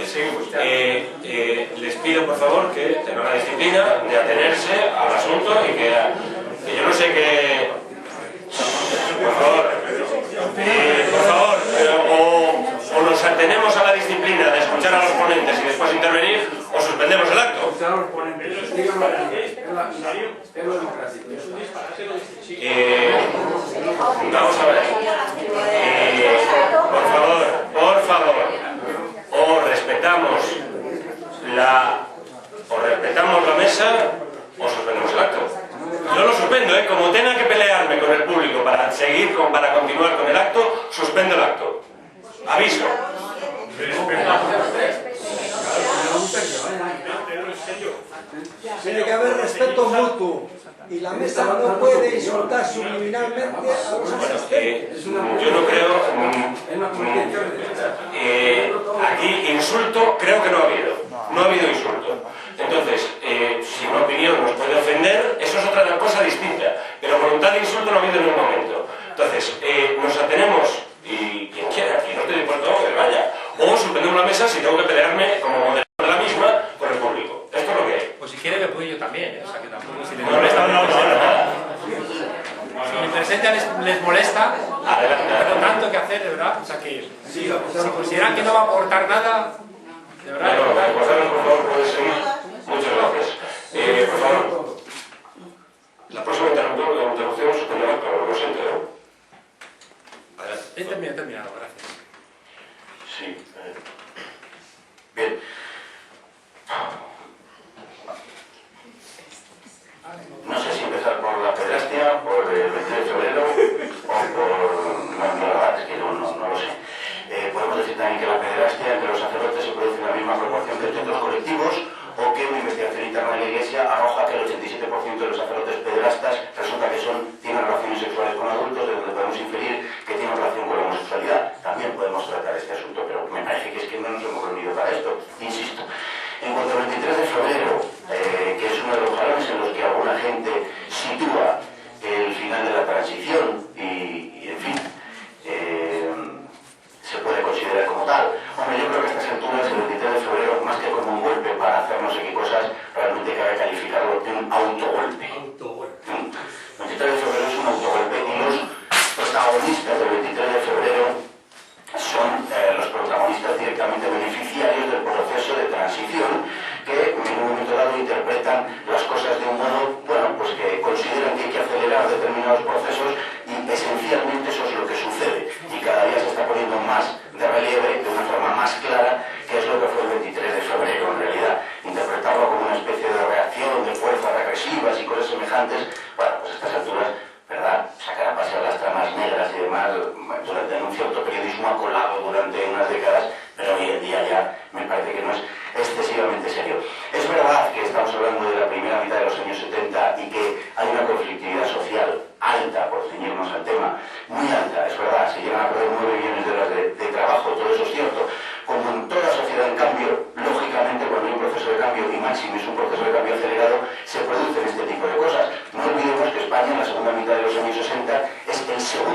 les pido por favor que tengan la disciplina de atenerse al asunto y que yo no sé qué... Por favor, o nos atenemos a la disciplina de escuchar a los ponentes y después intervenir, o suspendemos el acto. Vamos a ver. Por favor, o respetamos la mesa o suspendemos el acto. Yo lo suspendo, como tenga que pelearme con el público para continuar con el acto, suspendo el acto. Aviso. Tiene que haber respeto mutuo y la mesa no puede insultar subliminalmente a los asistentes. Yo no creo... aquí insulto creo que no ha habido. No ha habido insulto. Entonces, si una opinión nos puede ofender, eso es otra cosa distinta. Pero voluntad de insulto no ha habido en ningún momento. Entonces, nos atenemos, y quien quiera, y no estoy dispuesto a que vaya. O suspendemos la mesa si tengo que pelearme como moderador de la misma con el público. Esto es lo que hay. Pues si quiere me apoyo yo también, o sea que tampoco si mi presencia les molesta, tengo tanto que hacer, de verdad, o sea que si consideran que no va a aportar nada, de verdad... Por favor, puedes seguir. Muchas gracias. Por favor, la próxima interrupción suspenderá, pero lo siento, He terminado, gracias. Sí. Bien. No sé si empezar por la pederastia, por el 23 de febrero o por... No, es que no lo sé. Podemos decir también que la pederastia entre los sacerdotes se produce en la misma proporción que entre otros colectivos, o que una investigación interna de la Iglesia arroja que el 87% de los sacerdotes pederastas resulta que tienen relaciones sexuales con adultos, de donde podemos inferir que tienen relación con la homosexualidad. También podemos tratar este asunto, pero me parece que es que no nos hemos reunido para esto, insisto. En cuanto al 23 de febrero, que es uno de los jalones en los que alguna gente sitúa el final de la transición y en fin, se puede considerar como tal. Hombre, yo creo que a estas alturas, el 23 de febrero, más que como un golpe para hacer no sé qué cosas, realmente cabe calificarlo de un autogolpe. El 23 de febrero es un autogolpe y los protagonistas del 23 de febrero son los protagonistas directamente beneficiarios del proceso de transición que en un momento dado interpretan las cosas de un modo, bueno, pues que consideran que hay que acelerar determinados procesos y esencialmente eso es lo que sucede y cada día se está poniendo más de relieve de una forma más clara que es lo que fue el 23 de febrero en realidad. Interpretarlo como una especie de reacción de fuerzas regresivas y cosas semejantes, bueno, pues a estas alturas, ¿verdad? Sacar a pasear las tramas negras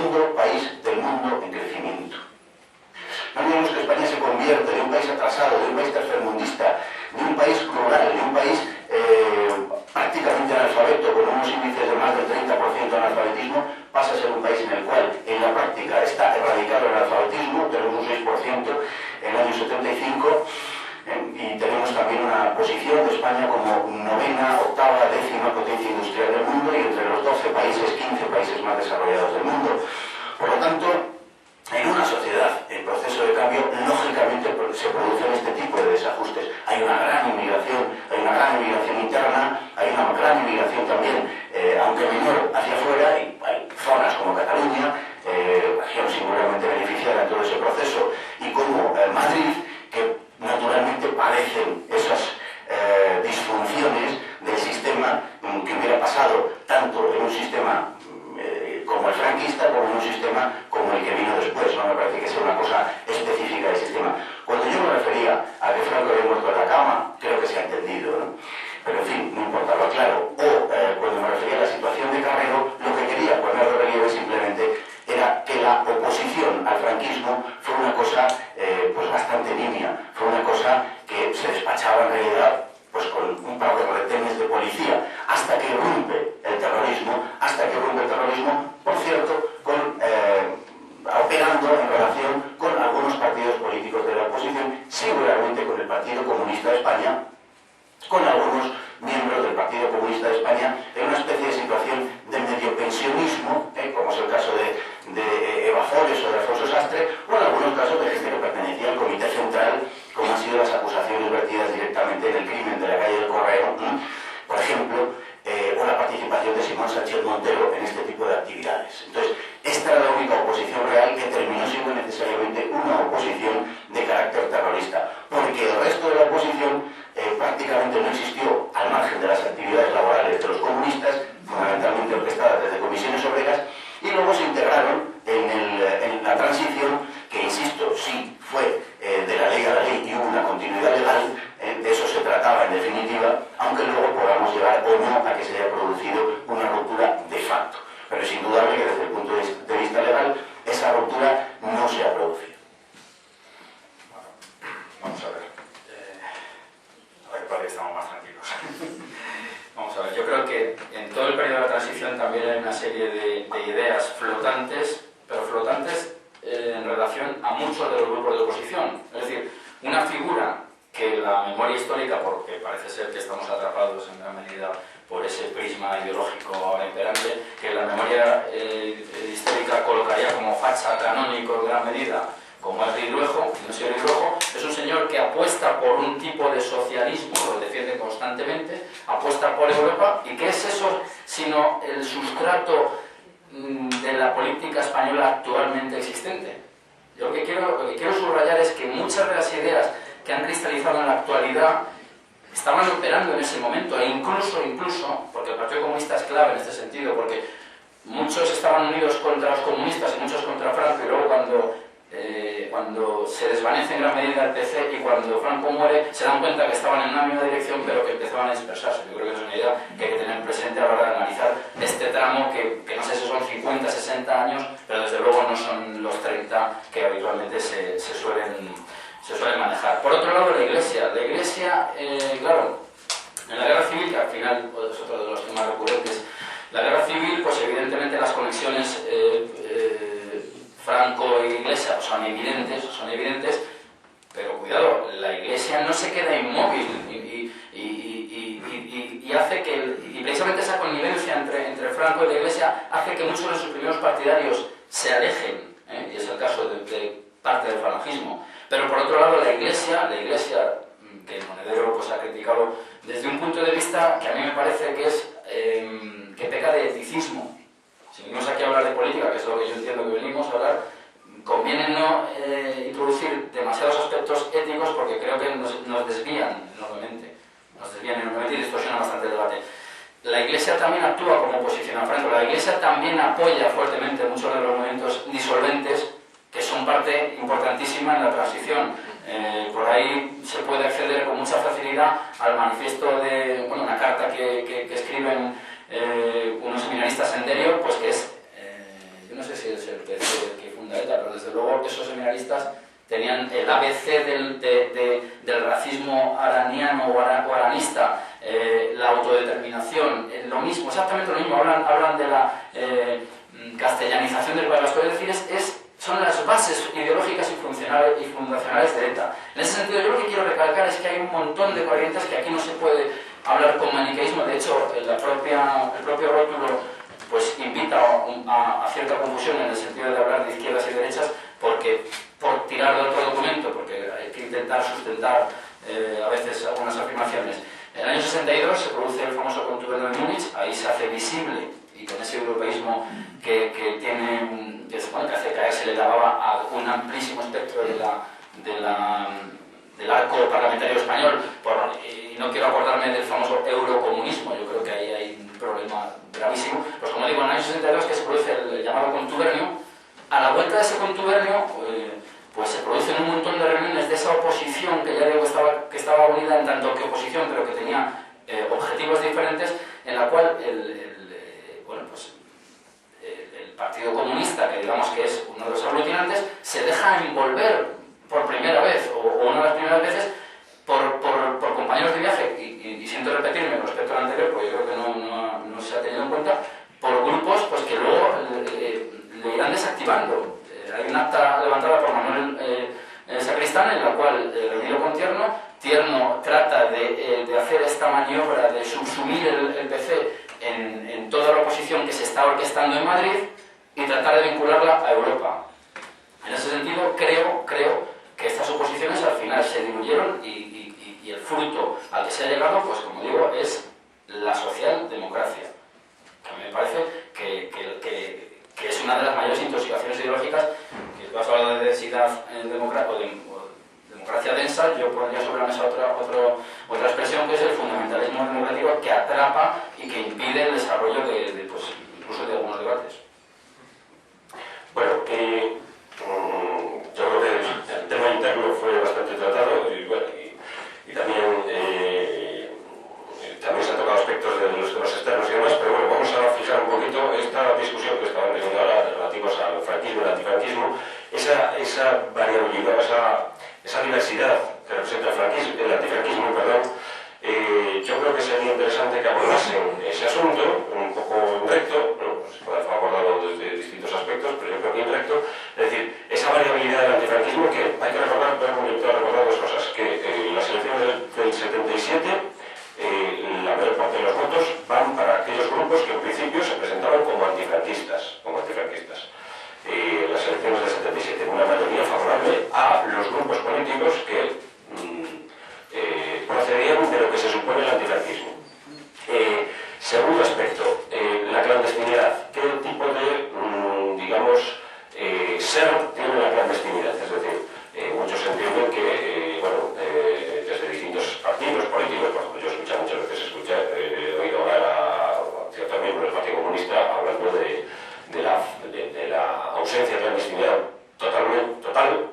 segundo país del mundo en crecimiento. No olvidemos que España se convierte de un país atrasado, de un país tercermundista, de un país rural, de un país prácticamente analfabeto, con unos índices de más del 30% de analfabetismo, pasa a ser un país en el cual en la práctica está erradicado el analfabetismo, tenemos un 6% en el año 75, y tenemos también una posición de España como novena, octava, décima potencia industrial del mundo y entre los 12 países, 15 países más desarrollados del mundo. Por lo tanto, en una sociedad en proceso de cambio, lógicamente se producen este tipo de desajustes. Hay una gran inmigración interna, hay una gran inmigración también, aunque menor, hacia afuera, y hay zonas como Cataluña, región singularmente beneficiada en todo ese proceso, y como Madrid, que naturalmente padecen esas disfunciones del sistema que hubiera pasado tanto en un sistema como el franquista, como en un sistema como el que vino después. No me parece que sea una cosa específica del sistema. Cuando yo me refería a que Franco había muerto en la cama, creo que se ha entendido, ¿no? Pero en fin, no importa, lo aclaro. O cuando me refería a la situación de Carrero, lo que quería poner de relieve simplemente era que la oposición al franquismo fue una cosa pues bastante nimia, fue una cosa que se despachaba en realidad pues con un par de retenes de policía, hasta que rompe el terrorismo, por cierto, operando en relación con algunos partidos políticos de la oposición, singularmente con el Partido Comunista de España, con algunos miembros del Partido Comunista de España, en una especie de situación de medio pensionismo, como es el caso de Eva Flores o de Alfonso Sastre, o en algunos casos de gente que pertenecía al Comité Central, como han sido las acusaciones vertidas directamente en el crimen de la calle del Correo, por ejemplo, o la participación de Simón Sánchez Montero en este tipo de actividades. Entonces, esta era la única oposición real que terminó siendo necesariamente una oposición de carácter terrorista, porque el resto de la oposición prácticamente no existió al margen de las actividades laborales de los comunistas, fundamentalmente orquestadas desde comisiones obreras, y luego se integraron en la transición, que insisto, sí fue de la ley a la ley y hubo una continuidad legal, de eso se trataba en definitiva, aunque luego podamos llegar o no a que se haya producido una ruptura de facto. Pero es indudable que desde el punto de vista legal esa ruptura no se ha producido. Vamos a ver. Parece que estamos más tranquilos. Vamos a ver, yo creo que en todo el periodo de la transición también hay una serie de ideas flotantes, pero flotantes en relación a muchos de los grupos de oposición. Es decir, una figura que la memoria histórica, porque parece ser que estamos atrapados en gran medida por ese prisma ideológico ahora imperante, que la memoria histórica colocaría como facha canónico en gran medida, como es Ridruejo, el señor Ridruejo, es un señor que apuesta por un tipo de socialismo, lo defiende constantemente, apuesta por Europa, y ¿qué es eso sino el sustrato de la política española actualmente existente? Yo lo que quiero subrayar es que muchas de las ideas que han cristalizado en la actualidad estaban operando en ese momento, e incluso, porque el Partido Comunista es clave en este sentido, porque muchos estaban unidos contra los comunistas y muchos contra Franco, y luego cuando se desvanece en gran medida el PC y cuando Franco muere, se dan cuenta que estaban en una misma dirección, pero que empezaban a dispersarse. Yo creo que es una idea que hay que tener presente a la hora de analizar este tramo, que no sé si son 50, 60 años, pero desde luego no son los 30 que habitualmente se suelen manejar. Por otro lado, la Iglesia, claro, en la Guerra Civil, que al final es otro de los temas recurrentes, la Guerra Civil, pues evidentemente las conexiones Franco e Iglesia son evidentes, pero cuidado, la Iglesia no se queda inmóvil y hace que, y precisamente esa connivencia entre Franco y la Iglesia hace que muchos de sus primeros partidarios se alejen, y es el caso de parte del falangismo. Pero por otro lado, la Iglesia que Monedero pues ha criticado desde un punto de vista que a mí me parece que es que peca de eticismo. Si venimos aquí a hablar de política, que es lo que yo entiendo que venimos a hablar, conviene no introducir demasiados aspectos éticos, porque creo que nos desvían enormemente y distorsionan bastante el debate. La Iglesia también actúa como oposición a Franco, la Iglesia también apoya fuertemente muchos de los movimientos disolventes que son parte importantísima en la transición. Por ahí se puede acceder con mucha facilidad al manifiesto de, una carta que escriben unos seminaristas en Derio, pues que es, yo no sé si es el PC que funda ETA, pero desde luego esos seminaristas tenían el ABC del racismo araniano o aranista, la autodeterminación, lo mismo, exactamente lo mismo, hablan de la castellanización del País Vasco, es decir, son las bases ideológicas y fundacionales de ETA. En ese sentido, yo lo que quiero recalcar es que hay un montón de corrientes que aquí no se puede hablar con maniqueísmo. De hecho, el propio rótulo pues invita a cierta confusión en el sentido de hablar de izquierdas y derechas, porque por tirar de otro documento, porque hay que intentar sustentar a veces algunas afirmaciones. En el año 62 se produce el famoso contubernio de Múnich, ahí se hace visible, y con ese europeísmo que hace caer, se le daba a un amplísimo espectro del arco parlamentario español, y no quiero acordarme del famoso eurocomunismo, yo creo que ahí hay un problema gravísimo. Pues como digo, en el año 62 que se produce el llamado contubernio, a la vuelta de ese contubernio pues se producen un montón de reuniones de esa oposición que ya digo que estaba unida en tanto que oposición, pero que tenía objetivos diferentes, en la cual el Partido Comunista, que digamos que es uno de los aglutinantes, se deja envolver por primera vez, o una de las primeras veces, por compañeros de viaje, y siento repetirme con respecto al anterior, porque yo creo que no se ha tenido en cuenta, por grupos pues que luego le irán desactivando. Hay un acta levantada por Manuel Sacristán, en la cual reunido con Tierno trata de hacer esta maniobra de subsumir el PC en toda la oposición que se está orquestando en Madrid y tratar de vincularla a Europa. En ese sentido, creo que estas oposiciones al final se diluyeron y el fruto al que se ha llegado, pues como digo, es la socialdemocracia. A mí me parece que es una de las mayores intoxicaciones ideológicas. Que tú has hablado de densidad democrática o democracia densa, yo pondría sobre la mesa otra expresión, que es el fundamentalismo democrático, que atrapa y que impide el desarrollo incluso de algunos debates. Bueno, yo creo que el tema interno fue bastante tratado y también se han tocado aspectos de los externos y demás, pero bueno, vamos a fijar un poquito esta discusión que estaban teniendo ahora relativos al franquismo y al antifranquismo, esa variabilidad, esa diversidad que representa el antifranquismo, yo creo que sería interesante que abordasen ese asunto un poco en recto, se puede haber abordado desde distintos aspectos, pero yo creo que en recto, es decir, esa variabilidad del antifranquismo, que hay que recordar, recordar dos cosas, que en las elecciones del 77 la mayor parte de los votos van para aquellos grupos que en principio se presentaban como antifranquistas. Las elecciones del 77, una mayoría favorable a los grupos políticos que procedían de lo que se supone el antifranquismo. Segundo aspecto, la clandestinidad. ¿Qué tipo de, ser tiene la clandestinidad? Es decir, muchos entienden que, desde distintos partidos políticos, por ejemplo, yo he escuchado muchas veces, he oído hablar a ciertos miembros del Partido Comunista hablando de la ausencia de clandestinidad total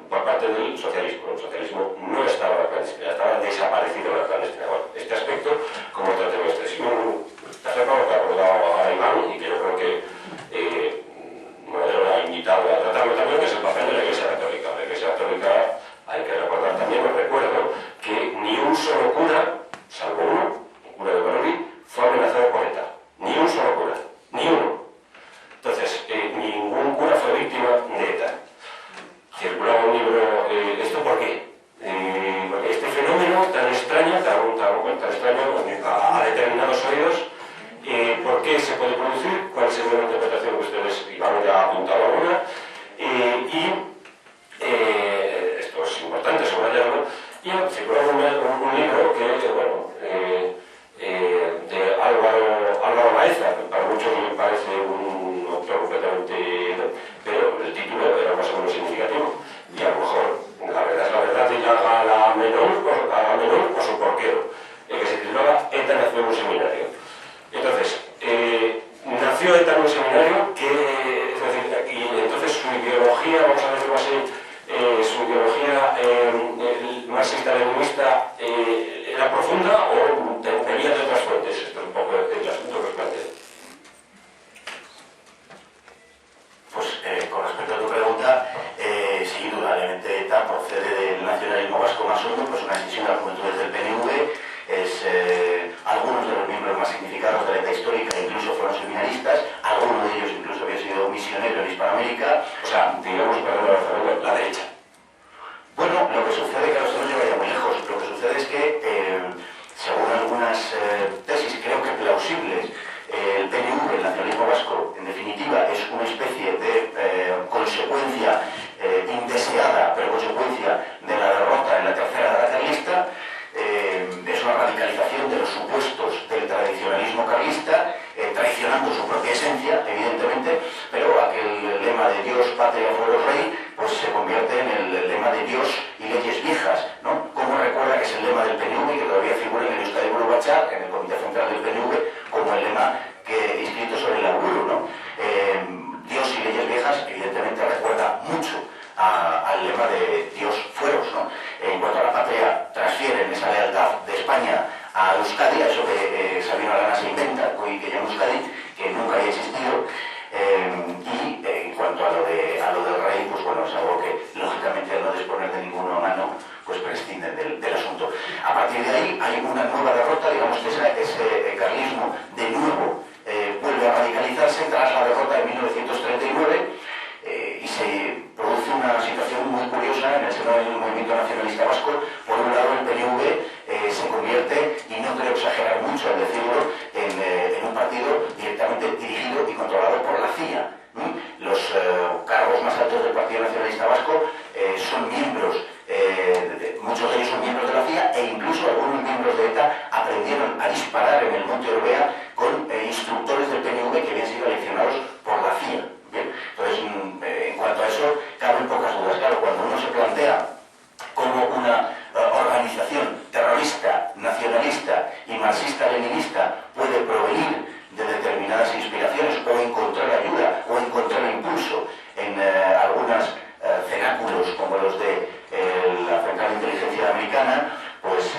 por parte del socialismo. El socialismo no estaba en la clandestinidad, estaba desaparecido la clandestinidad. Bueno, este aspecto, como tratemos este, es un aspecto que ha abordado a Iván y que yo creo que Modelo ha invitado a tratarlo también, que es el papel de la Iglesia Católica. La Iglesia Católica, hay que recordar también, os recuerdo, que ni un solo cura, salvo uno, el cura de Berlín, fue amenazado por ETA. Ni un solo cura, ni uno. patria fueros rey, pues se convierte en el lema de Dios y leyes viejas, ¿no? Como recuerda que es el lema del PNV, que todavía figura en el Euskadi Buru Batzar, en el Comité Central del PNV, como el lema que inscrito sobre el auguro, ¿no? Dios y leyes viejas, evidentemente, recuerda mucho al lema de Dios fueros, ¿no? En cuanto a la patria, transfieren esa lealtad de España a Euskadi, a eso que Sabino Arana se inventa, que llama Euskadi, que nunca había existido. Y en cuanto a lo del rey, pues bueno, es algo que lógicamente al no disponer de ninguna mano, pues prescinden del asunto. A partir de ahí hay una nueva derrota, digamos que ese carlismo de nuevo vuelve a radicalizarse tras la derrota de 1939 y se produce una situación muy curiosa en el seno del movimiento nacionalista vasco. Por un lado, el PNV se convierte, y no quiero exagerar mucho al decirlo, en un partido directamente dirigido y controlado por la CIA. Los cargos más altos del Partido Nacionalista Vasco son miembros, muchos de ellos son miembros de la CIA, e incluso algunos miembros de ETA aprendieron a disparar en el Monte Orbea con instructores del PNV que habían sido eleccionados por la CIA. ¿Bien? Entonces, en cuanto a eso, caben pocas dudas. Claro, cuando uno se plantea como una organización terrorista, nacionalista y marxista-leninista puede provenir de determinadas inspiraciones o encontrar ayuda o encontrar impulso en algunos cenáculos como los de la Central de Inteligencia Americana, pues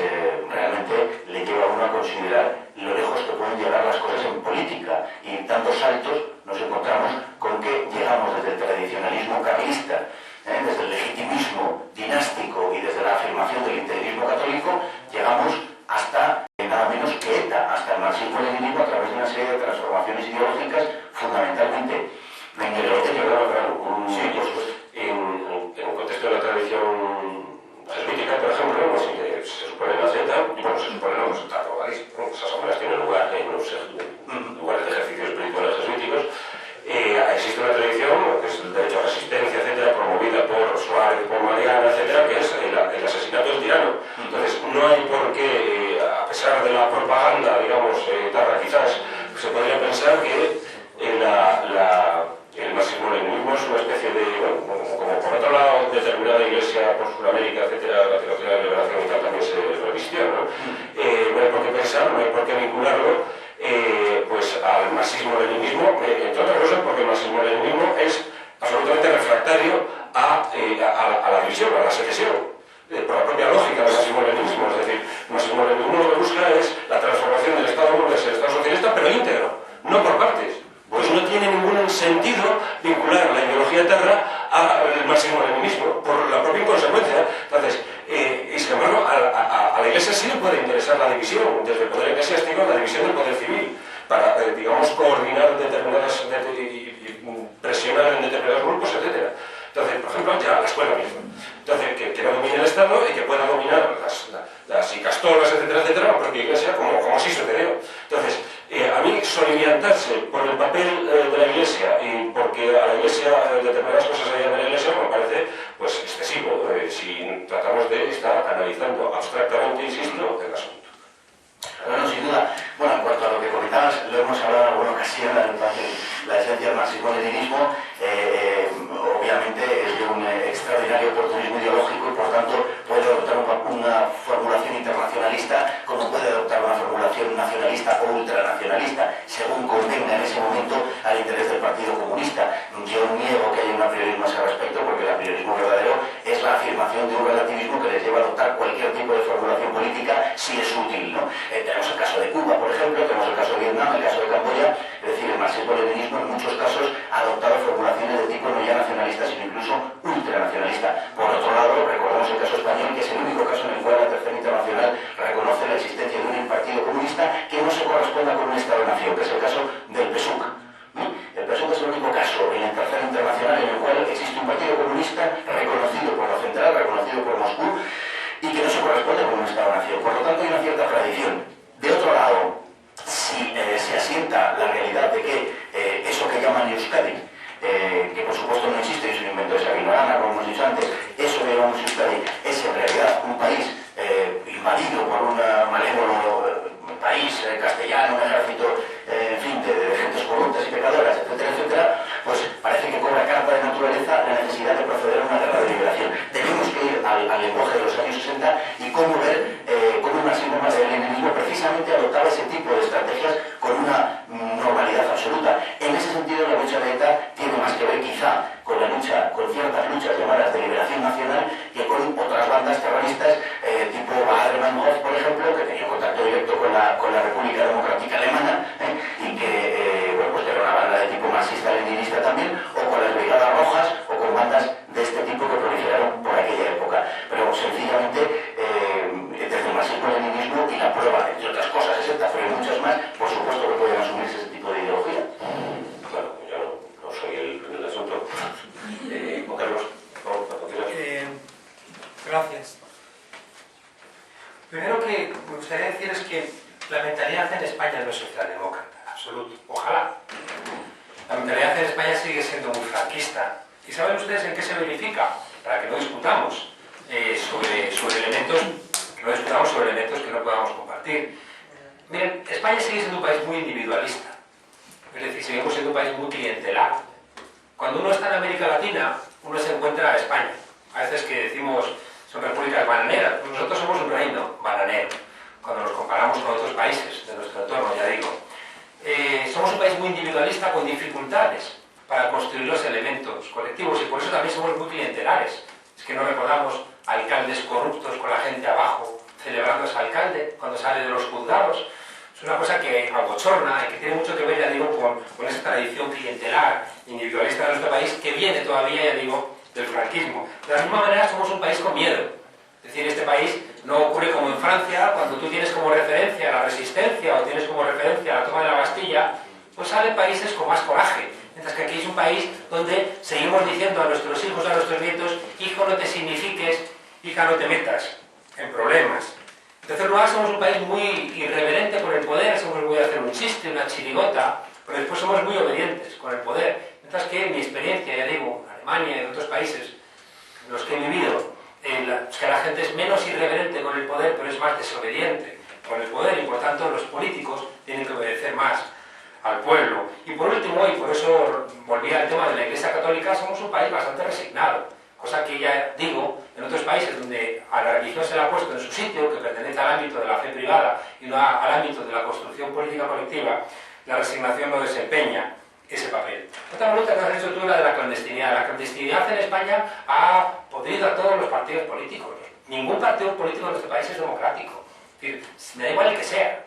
realmente le lleva a uno a considerar lo lejos que pueden llegar las cosas en política, y en tantos saltos nos encontramos con que llegamos desde el tradicionalismo carlista, desde el legitimismo dinástico y desde la afirmación del integrismo católico, llegamos hasta nada menos que ETA, hasta el marxismo-leninismo, a través de una serie de transformaciones ideológicas, fundamentalmente en el Sí, por supuesto. En el contexto de la tradición jesuítica, por ejemplo, no sé qué se supone la Z, y bueno, se supone no, pues está probadísimo, esas asambleas tienen lugar en los lugares de ejercicios espirituales jesuíticos. Existe una tradición, que es el derecho a resistencia, etcétera, promovida por Suárez, por Mariana, etcétera, que es el asesinato del tirano. Entonces, no hay por qué, a pesar de la propaganda, digamos, tarra quizás, se podría pensar que el marxismo-leninismo es una especie de, bueno, como por otro lado determinada iglesia por Sudamérica, etcétera, la teología de la liberación y tal también se revistió, ¿no? No hay por qué pensar, no hay por qué vincularlo pues al marxismo-leninismo, entre otras cosas porque el marxismo-leninismo es absolutamente refractario a la división, a la secesión, por la propia lógica del marxismo-leninismo. Es decir, el marxismo-leninismo lo que busca es la transformación del Estado burgués, el Estado socialista, pero íntegro, no por partes. Pues no tiene ningún sentido vincular la ideología terra al marxismo-leninismo, por la propia inconsecuencia. Entonces, y sin embargo, a la Iglesia sí le puede interesar la división, desde el poder eclesiástico, la división del poder civil, para, digamos, coordinar determinadas y presionar en determinados grupos, etc. Entonces, por ejemplo, ya la escuela misma. Entonces, que no domine el Estado y que pueda dominar las icastolas, etcétera, etcétera, la propia Iglesia, como así sucedió. Entonces, a mí soliviantarse por el papel de la Iglesia y porque a la Iglesia determinadas cosas se llaman la Iglesia me parece pues excesivo si tratamos de estar analizando abstractamente, insisto, el asunto. Bueno, sin duda. Bueno, en cuanto a lo que comentabas, lo hemos hablado en alguna ocasión, la esencia del marxismo-leninismo obviamente es de un extraordinario oportunismo ideológico y por tanto puede adoptar una formulación internacionalista como puede adoptar una formulación nacionalista o ultranacionalista, según convenga en ese momento al interés del Partido Comunista. Yo niego que haya un apriorismo a ese respecto, porque el apriorismo verdadero es la afirmación de un relativismo que les lleva a adoptar cualquier tipo de formulación política si es útil, ¿no? Tenemos el caso de Cuba, por ejemplo, tenemos el caso de Vietnam, el caso de Camboya. Es decir, el marxismo-leninismo en muchos casos ha adoptado formulaciones de tipo no ya nacionalista, sino incluso ultranacionalista. Por otro lado, recordamos el caso español, que es el único caso en el cual la Tercera Internacional reconoce la existencia de un partido comunista que no se corresponda con un Estado-nación, que es el caso del PSUC. El PSUC es el único caso en la Tercera Internacional en el cual existe un partido comunista reconocido por la Central, reconocido por Moscú, y que no se corresponde con un Estado-nación. Por lo tanto, hay una cierta tradición. De otro lado, si se asienta la realidad de que eso que llaman Euskadi, que por supuesto no existe, es un invento de Sabino Arana, como hemos dicho antes, eso que llamamos Euskadi es en realidad un país invadido por un malévolo país castellano, un ejército, en fin, de gentes corruptas y pecadoras, etcétera, etcétera, pues parece que cobra carta de naturaleza absoluto. Ojalá. La mentalidad en España sigue siendo muy franquista. ¿Y saben ustedes en qué se verifica? Para que no discutamos sobre elementos que no podamos compartir. Miren, España sigue siendo un país muy individualista. Es decir, seguimos siendo un país muy clientelar. Cuando uno está en América Latina, uno se encuentra a España. A veces que decimos son repúblicas bananeras. Nosotros somos un reino bananero. Cuando nos comparamos con otros países de nuestro entorno, ya digo. Somos un país muy individualista con dificultades para construir los elementos colectivos y por eso también somos muy clientelares. Es que no recordamos alcaldes corruptos con la gente abajo celebrando a ese alcalde cuando sale de los juzgados. Es una cosa que abochorna y que tiene mucho que ver, ya digo, con esa tradición clientelar, individualista de nuestro país que viene todavía, ya digo, del franquismo. De la misma manera somos un país con miedo. Es decir, este país no ocurre como en Francia, cuando tú tienes como referencia la resistencia o tienes como referencia la toma de la Bastilla, pues salen países con más coraje. Mientras que aquí es un país donde seguimos diciendo a nuestros hijos, a nuestros nietos, hijo no te signifiques, hija no te metas en problemas. En tercer lugar, somos un país muy irreverente con el poder, somos muy de hacer un chiste, una chirigota, pero después somos muy obedientes con el poder. Mientras que en mi experiencia, ya digo, en Alemania y en otros países en los que he vivido, es que la gente es menos irreverente con el poder, pero es más desobediente con el poder y por tanto los políticos tienen que obedecer más al pueblo. Y por último, y por eso volví al tema de la Iglesia Católica, somos un país bastante resignado, cosa que ya digo, en otros países donde a la religión se le ha puesto en su sitio, que pertenece al ámbito de la fe privada y no al ámbito de la construcción política colectiva, la resignación no desempeña ese papel. Otra pregunta que has hecho tú, la de la clandestinidad. La clandestinidad en España ha podrido a todos los partidos políticos. Ningún partido político en nuestro país es democrático. Es decir, me da igual el que sea.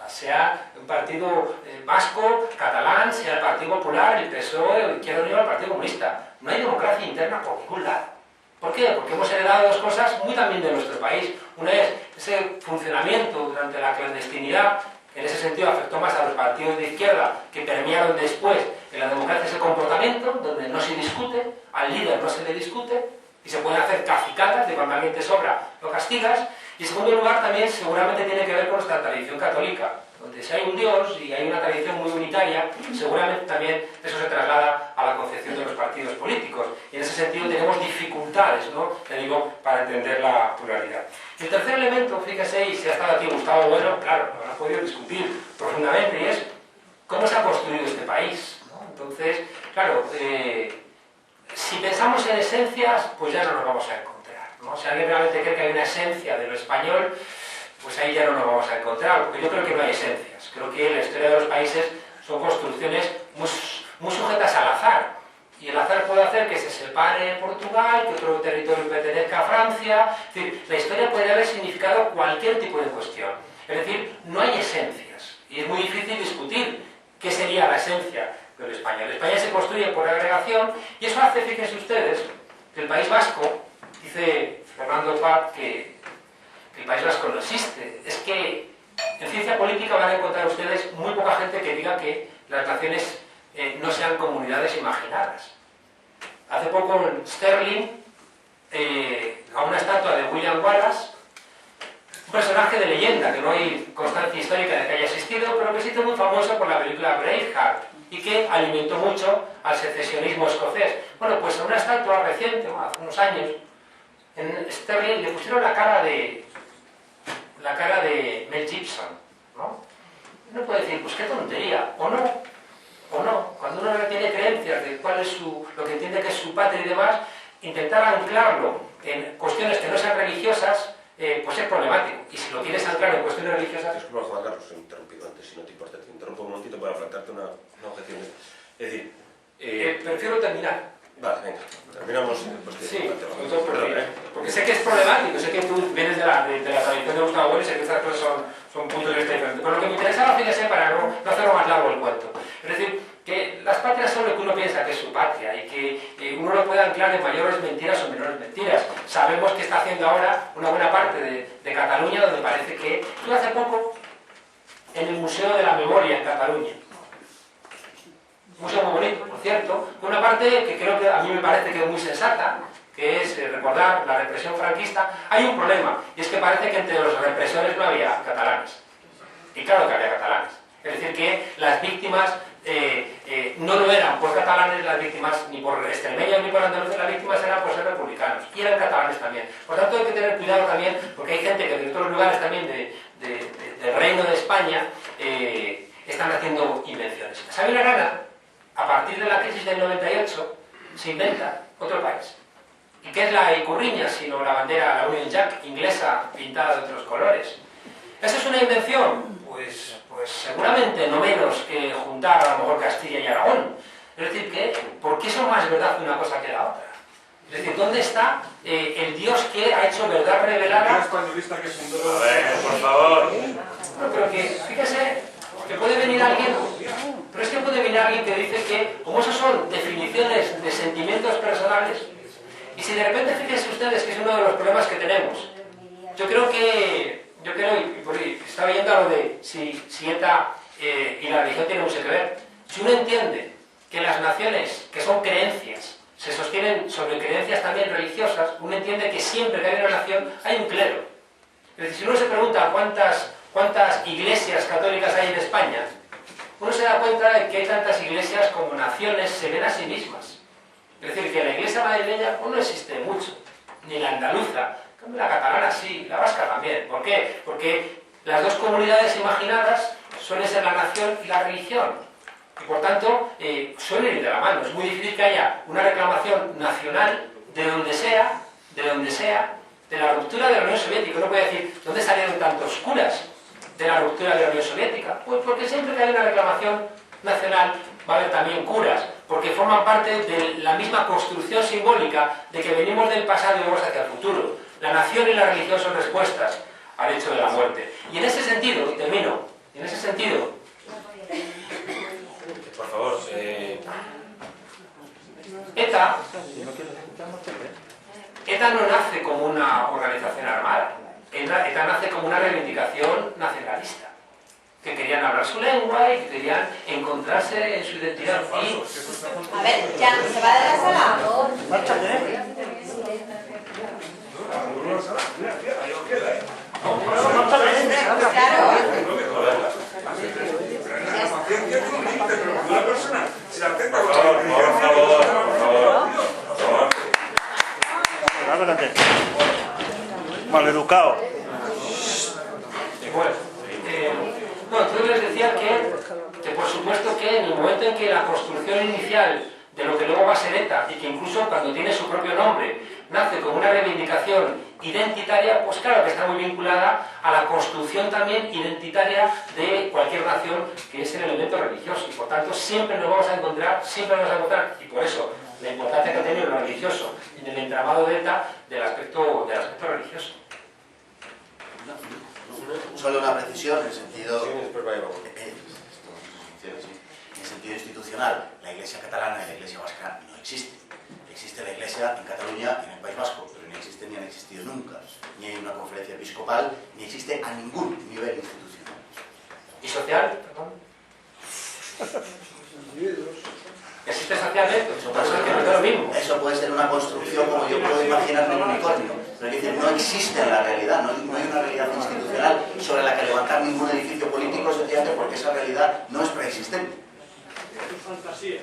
Sea un partido vasco, catalán, sea el Partido Popular, el PSOE, el Izquierda Unida o el Partido Comunista. No hay democracia interna por ningún lado. ¿Por qué? Porque hemos heredado dos cosas muy también de nuestro país. Una es ese funcionamiento durante la clandestinidad, en ese sentido afectó más a los partidos de izquierda que permearon después en la democracia ese comportamiento, donde no se discute, al líder no se le discute, y se pueden hacer cacicadas de cuando alguien te sobra, lo castigas. Y en segundo lugar también seguramente tiene que ver con nuestra tradición católica, donde si hay un Dios y hay una tradición muy unitaria, seguramente también eso se traslada a la concepción de los partidos políticos. Y en ese sentido tenemos dificultades, ¿no? Te digo, para entender la pluralidad. Y el tercer elemento, fíjese, y si ha estado aquí Gustavo Bueno, claro, lo han podido discutir profundamente, y es cómo se ha construido este país, ¿no? Entonces, claro, si pensamos en esencias, pues ya no nos vamos a encontrar, ¿no? Si alguien realmente cree que hay una esencia de lo español, pues ahí ya no nos vamos a encontrar, porque yo creo que no hay esencias. Creo que la historia de los países son construcciones muy sujetas al azar. Y el azar puede hacer que se separe Portugal, que otro territorio pertenezca a Francia. Es decir, la historia puede haber significado cualquier tipo de cuestión. Es decir, no hay esencias. Y es muy difícil discutir qué sería la esencia del español. España se construye por agregación y eso hace, fíjense ustedes, que el País Vasco, dice Fernando Paz, que el País Vasco no existe. Es que en ciencia política van a encontrar ustedes muy poca gente que diga que las naciones no sean comunidades imaginadas. Hace poco en Stirling, a una estatua de William Wallace, un personaje de leyenda, que no hay constancia histórica de que haya existido, pero que sí es muy famoso por la película Braveheart y que alimentó mucho al secesionismo escocés. Bueno, pues a una estatua reciente, hace unos años, en Stirling le pusieron la cara de Mel Gibson, ¿no? Uno puede decir, pues qué tontería, o no. Cuando uno no tiene creencias de cuál es lo que entiende que es su patria y demás, intentar anclarlo en cuestiones que no sean religiosas, pues es problemático. Y si lo quieres anclar en cuestiones religiosas... Disculpa, Juan Carlos, he interrumpido antes, si no te importa, te interrumpo un momentito para plantearte una objeción. Es decir... prefiero terminar. Vale, venga, terminamos. Sí, porque sé que es problemático, sé que tú vienes de la tradición de Gustavo Bueno y sé que estas cosas son puntos de vista diferentes. Pero lo que me interesaba, fíjese, para no hacerlo más largo el cuento, es decir, que las patrias son lo que uno piensa que es su patria y que uno lo puede anclar en mayores mentiras o menores mentiras. Sabemos que está haciendo ahora una buena parte de Cataluña, donde parece que... Estuve hace poco en el Museo de la Memoria en Cataluña. Un museo muy bonito, por cierto, con una parte que creo que a mí me parece que es muy sensata, que es recordar la represión franquista. Hay un problema, y es que parece que entre los represores no había catalanes. Y claro que había catalanes. Es decir, que las víctimas no lo eran por catalanes, las víctimas ni por extremeños ni por andaluces, las víctimas eran por ser republicanos y eran catalanes también. Por tanto hay que tener cuidado también, porque hay gente que de otros lugares también del Reino de España están haciendo invenciones. Sabina Arana, a partir de la crisis del 98, se inventa otro país. ¿Y qué es la Icurriña, sino la bandera, la Union Jack inglesa pintada de otros colores? ¿Esa es una invención? Pues seguramente no menos que juntar a lo mejor Castilla y Aragón. Es decir, que ¿por qué son más verdad una cosa que la otra? Es decir, ¿dónde está el Dios que ha hecho verdad revelada? españolista que fundó... A ver, por favor. No, pero que, fíjese, que puede venir alguien, pero es que puede venir alguien que dice que, como esas son definiciones de sentimientos personales, y si de repente, fíjense ustedes que es uno de los problemas que tenemos, yo creo, y estaba viendo a lo de si ETA y la religión tienen mucho que ver. Si uno entiende que las naciones, que son creencias, se sostienen sobre creencias también religiosas, uno entiende que siempre que hay una nación hay un clero. Es decir, si uno se pregunta cuántas iglesias católicas hay en España, uno se da cuenta de que hay tantas iglesias como naciones se ven a sí mismas. Es decir, que la iglesia madrileña no existe mucho, ni la andaluza, la catalana sí, la vasca también. ¿Por qué? Porque las dos comunidades imaginadas suelen ser la nación y la religión. Y por tanto, suelen ir de la mano. Es muy difícil que haya una reclamación nacional de donde sea, de la ruptura de la Unión Soviética. Uno puede decir, ¿dónde salieron tantos curas de la ruptura de la Unión Soviética? Pues porque siempre que hay una reclamación nacional va a haber también curas, porque forman parte de la misma construcción simbólica de que venimos del pasado y vamos hacia el futuro. La nación y la religión son respuestas al hecho de la muerte. Y en ese sentido, y termino, en ese sentido... Por favor, ETA no nace como una organización armada. ETA nace como una reivindicación nacionalista. Que querían hablar su lengua y que querían encontrarse en su identidad. A ver, ya, ¿se va de la sala? Claro. Una persona, si la tenta por favor. Maleducado. Bueno, entonces les decía que por supuesto que en el momento en que la construcción inicial de lo que luego va a ser ETA, y que incluso cuando tiene su propio nombre, nace como una reivindicación identitaria, pues claro que está muy vinculada a la construcción también identitaria de cualquier nación, que es el elemento religioso, y por tanto siempre nos vamos a encontrar, y por eso la importancia que ha tenido lo religioso en el entramado de ETA del aspecto religioso. Solo una precisión en el sentido... Sí, después vaya, vamos. En sentido institucional, la Iglesia catalana y la Iglesia vasca no existen. Existe la Iglesia en Cataluña y en el País Vasco, pero ni existe ni han existido nunca. Ni hay una conferencia episcopal, ni existe a ningún nivel institucional. ¿Y social? Perdón. ¿Existe socialmente? Eso puede ser una construcción como yo puedo imaginarme un unicornio, pero es decir, no existe en la realidad, no hay una realidad institucional sobre la que levantar ningún edificio político, sencillamente porque esa realidad no es preexistente. Fantasía.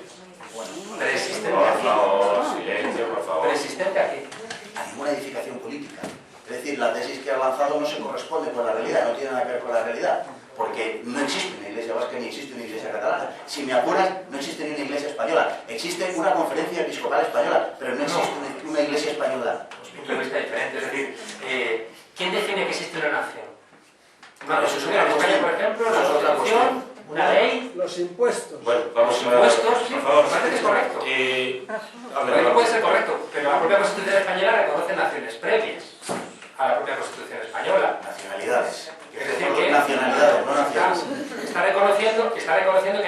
Preexistente Por aquí. favor, silencio, por favor. Preexistente aquí. A ninguna edificación política. Es decir, la tesis que ha lanzado no se corresponde con la realidad, no tiene nada que ver con la realidad, porque no existe una iglesia vasca ni existe una iglesia catalana. Si me apuras, no existe ni una iglesia española. Existe una conferencia episcopal española, pero no existe una iglesia española. Punto de vista diferente. Es decir, ¿quién define que existe una nación? Una Eso es constitución en España, por ejemplo, una constitución, una ley, Los impuestos. Bueno, vamos a... impuestos, sí, por favor. me parece que es correcto. Adelante. Puede ser correcto, pero la propia Constitución española reconoce naciones previas a la propia Constitución española. Nacionalidades. Es decir, que Nacionalidades, no naciones. está reconociendo que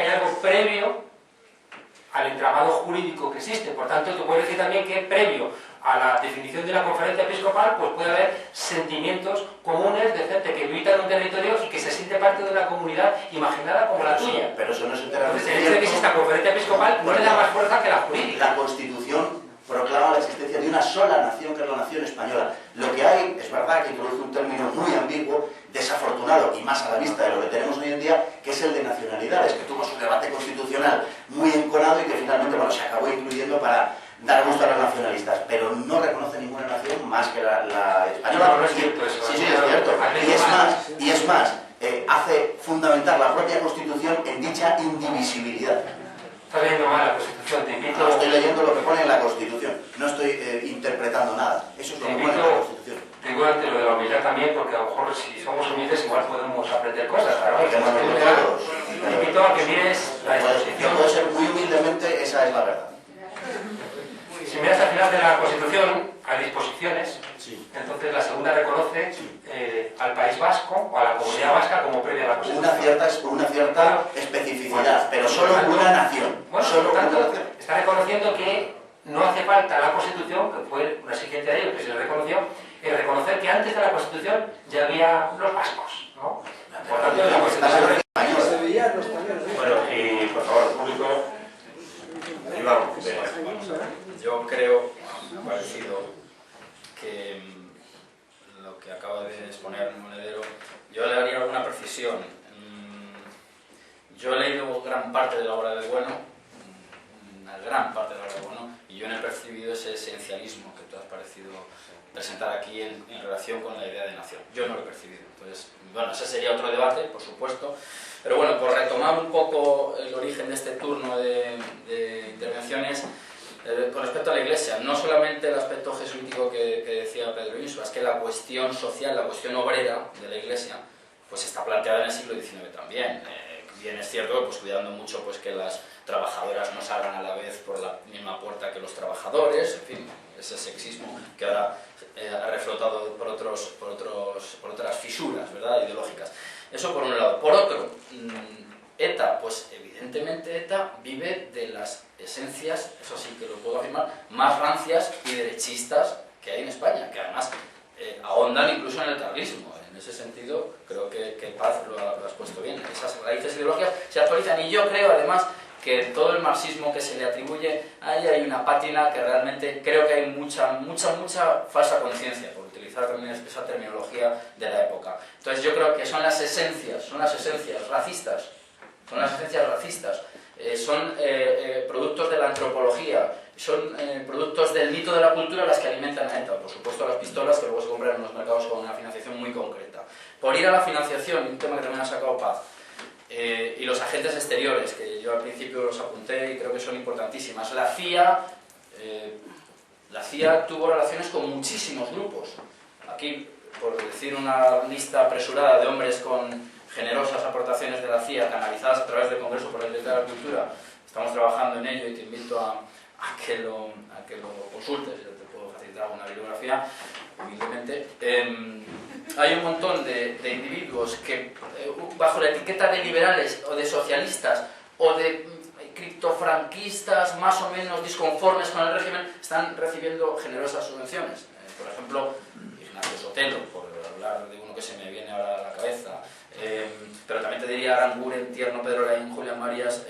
hay algo previo al entramado jurídico que existe. Por tanto, tú puedes decir también que previo a la definición de la conferencia episcopal, pues puede haber sentimientos comunes de gente que habita en un territorio y que se siente parte de una comunidad imaginada como la tuya. Pero eso no es enteramente Entonces, el hecho de que exista conferencia episcopal no le da más fuerza que la jurídica. La Constitución proclama la existencia de una sola nación, que es la nación española. Lo que hay, es verdad que introduce un término muy ambiguo, desafortunado y más a la vista de lo que tenemos hoy en día, que es el de nacionalidades, que tuvo su debate constitucional muy enconado y que finalmente, bueno, se acabó incluyendo para dar gusto a los nacionalistas, pero no reconoce ninguna nación más que la española. No es cierto eso. Sí, es cierto. Y es más, hace fundamental la propia Constitución en dicha indivisibilidad. Estás leyendo mal la Constitución, te invito... No, estoy leyendo lo que pone en la Constitución, no estoy interpretando nada. Eso es lo que pone en la Constitución. Digo ante lo de la humildad también, porque a lo mejor si somos humildes igual podemos aprender cosas. Claro, Porque no lo todos. Te invito a que mires la exposición. Puede ser muy humildemente, esa es la verdad. Si miras al final de la Constitución, hay disposiciones. Sí. Entonces la segunda reconoce al País Vasco o a la Comunidad Vasca como previa a la Constitución. Una cierta especificidad, pero solo una nación. Bueno, Solo por tanto, una nación. está reconociendo que no hace falta la Constitución, que fue una exigencia de ellos que se le reconoció, reconocer que antes de la Constitución ya había los vascos, ¿no? Por tanto, la Constitución... Sevillanos también, ¿no? Bueno, y por favor, público, Iván, venga. Yo creo, parecido, que lo que acaba de exponer Monedero, yo le haría alguna precisión. Yo he leído gran parte de la obra de Bueno, una gran parte de la obra de Bueno, y yo no he percibido ese esencialismo que tú has parecido presentar aquí en relación con la idea de nación. Yo no lo he percibido. Entonces, bueno, ese sería otro debate, por supuesto. Pero bueno, por retomar un poco el origen de este turno de intervenciones, con respecto a la Iglesia, no solamente el aspecto jesuítico que decía Pedro Insua, es que la cuestión social, la cuestión obrera de la Iglesia, pues está planteada en el siglo XIX también. Bien es cierto, pues cuidando mucho pues que las trabajadoras no salgan a la vez por la misma puerta que los trabajadores, en fin, ese sexismo que ahora ha reflotado por otras fisuras, ¿verdad?, ideológicas. Eso por un lado. Por otro, ETA, pues evidentemente ETA vive de las esencias, eso sí que lo puedo afirmar, más rancias y derechistas que hay en España, que además ahondan incluso en el carlismo. En ese sentido, creo que Paz lo has puesto bien. Esas raíces ideológicas se actualizan y yo creo además que en todo el marxismo que se le atribuye, ahí hay una pátina que realmente creo que hay mucha falsa conciencia, por utilizar también esa terminología de la época. Entonces yo creo que son las esencias racistas, son productos de la antropología, son productos del mito de la cultura las que alimentan a ETA, por supuesto las pistolas que luego se compran en los mercados con una financiación muy concreta. Por ir a la financiación, un tema que también ha sacado Paz, y los agentes exteriores, que yo al principio los apunté y creo que son importantísimas. La CIA tuvo relaciones con muchísimos grupos. Aquí, por decir una lista apresurada de hombres con generosas aportaciones de la CIA canalizadas a través del Congreso por la Libertad de la Cultura, estamos trabajando en ello y te invito a que lo consultes, yo te puedo facilitar una bibliografía, humildemente. Hay un montón de individuos que, bajo la etiqueta de liberales o de socialistas o de criptofranquistas más o menos disconformes con el régimen, están recibiendo generosas subvenciones. Por ejemplo, Ignacio Sotelo, por hablar de uno que se me viene ahora a la cabeza, pero también te diría Aranguren, Tierno, Pedro Laín, Julián Marías,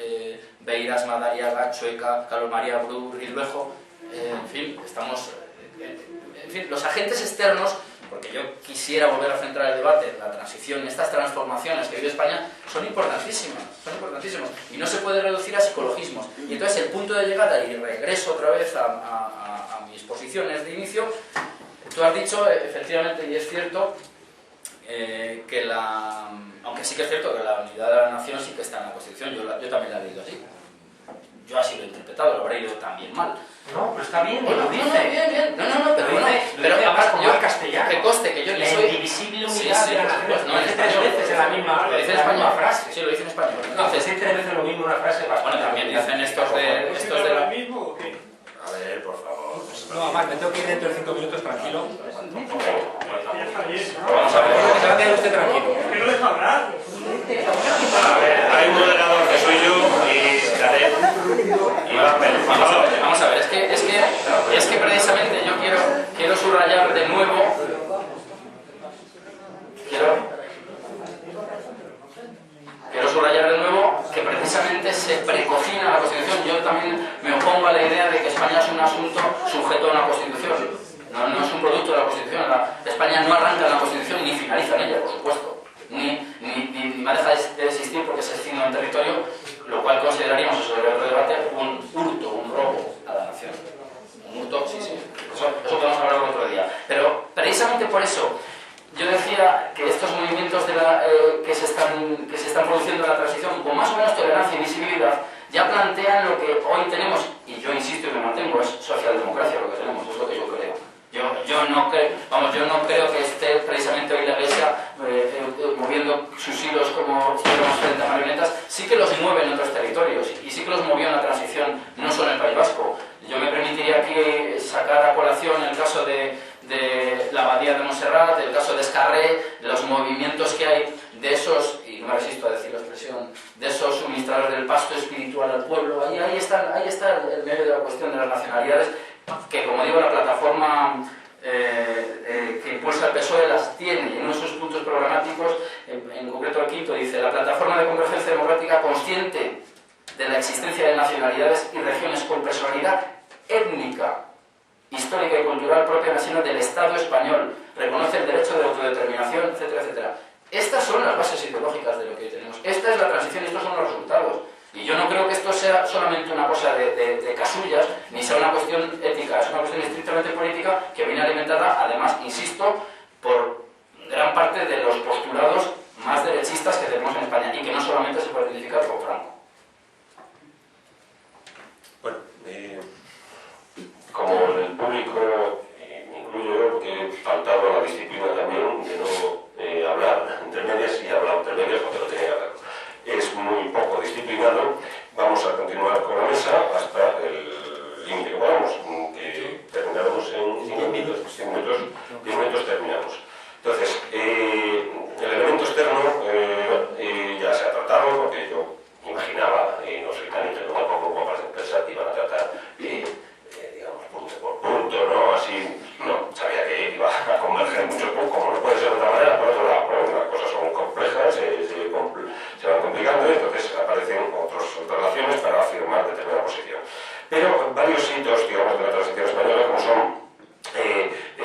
Beiras, Madariaga, Chueca, Carlos María Bru, Rilvejo, en fin, estamos... En fin, los agentes externos, porque yo quisiera volver a centrar el debate en la transición, estas transformaciones que vive España, son importantísimas, y no se puede reducir a psicologismos. Y entonces el punto de llegada, y regreso otra vez a mis posiciones de inicio, tú has dicho, efectivamente, y es cierto, que aunque sí que es cierto que la unidad de la nación sí que está en la Constitución, yo también la he leído así. Yo así lo he interpretado, lo habré leído también mal. No, pero está bien, Bueno, lo dice. bien. No, pero bueno, pero además como yo, el castellano. que conste que yo La no soy... indivisible unidad de la nación. pues no, en Lo dice tres español. veces en la misma Lo dice en español. frase. Sí, lo dice en español. No, Entonces, decir tres veces lo mismo en una frase bastante. bueno, también dicen estos de ahora la... mismo o qué? A ver, por favor. No, además, me tengo que ir dentro de 5 minutos tranquilo. Ya está bien. Vamos a ver. Se va a quedar usted tranquilo. ¿Que no deja hablar? A ver, hay un moderador que soy yo y daré. Vamos a ver, es que precisamente yo quiero subrayar de nuevo... Quiero subrayar de nuevo que precisamente precisamente se precocina la Constitución. Yo también me opongo a la idea de que España es un asunto sujeto a una Constitución. No es un producto de la Constitución. España no arranca en la Constitución ni finaliza en ella, por supuesto. Ni deja de existir porque se extiende en territorio, lo cual consideraríamos, eso debería de debate, un hurto, un robo a la nación. Un hurto, sí. Eso podemos hablar otro día. Pero precisamente por eso yo decía que estos movimientos que se están produciendo en la transición, con más o menos tolerancia y visibilidad, ya plantean lo que hoy tenemos, y yo insisto y me mantengo, es socialdemocracia lo que tenemos, es lo que yo creo. Yo no creo que esté precisamente hoy la Iglesia moviendo sus hilos como si fuéramos frente a marionetas. Sí que los mueve en otros territorios y sí que los movió en la transición, no solo en el País Vasco. Yo me permitiría aquí sacar a colación el caso de la Abadía de Montserrat, el caso de Escarré, los movimientos que hay de esos, y no me resisto a decir la expresión, de esos suministradores del pasto espiritual al pueblo. Ahí está el medio de la cuestión de las nacionalidades, que, como digo, la plataforma que impulsa el PSOE las tiene, y en uno de sus puntos programáticos, en concreto el quinto, dice: la plataforma de convergencia democrática, consciente de la existencia de nacionalidades y regiones con personalidad étnica, histórica y cultural propia del Estado español, reconoce el derecho de autodeterminación, etcétera, etcétera. Estas son las bases ideológicas de lo que hoy tenemos. Esta es la transición y estos son los resultados. Y yo no creo que esto sea solamente una cosa de casullas, ni sea una cuestión ética, es una cuestión estrictamente política que viene alimentada, además, insisto, por gran parte de los postulados más derechistas que tenemos en España y que no solamente se puede identificar con Franco. Bueno, como el público, incluyo yo, que faltaba la disciplina también de no hablar entre medias, y hablar entre medias porque lo tenía claro. Es muy poco disciplinado. Vamos a continuar con la mesa hasta el límite que podamos, que terminaremos en 5 minutos. 10 minutos terminamos. Entonces, el elemento externo ya se ha tratado, porque yo imaginaba, y no soy tan ingenuo tampoco como para pensar que iban a tratar, digamos, punto por punto, ¿no? Así, no, sabía que iba a converger mucho, como no puede ser de otra manera, por otro lado, ¿no? Las cosas son complejas, se van complicando, y entonces aparecen otras relaciones para afirmar determinada posición. Pero varios hitos, digamos, de la transición española, como son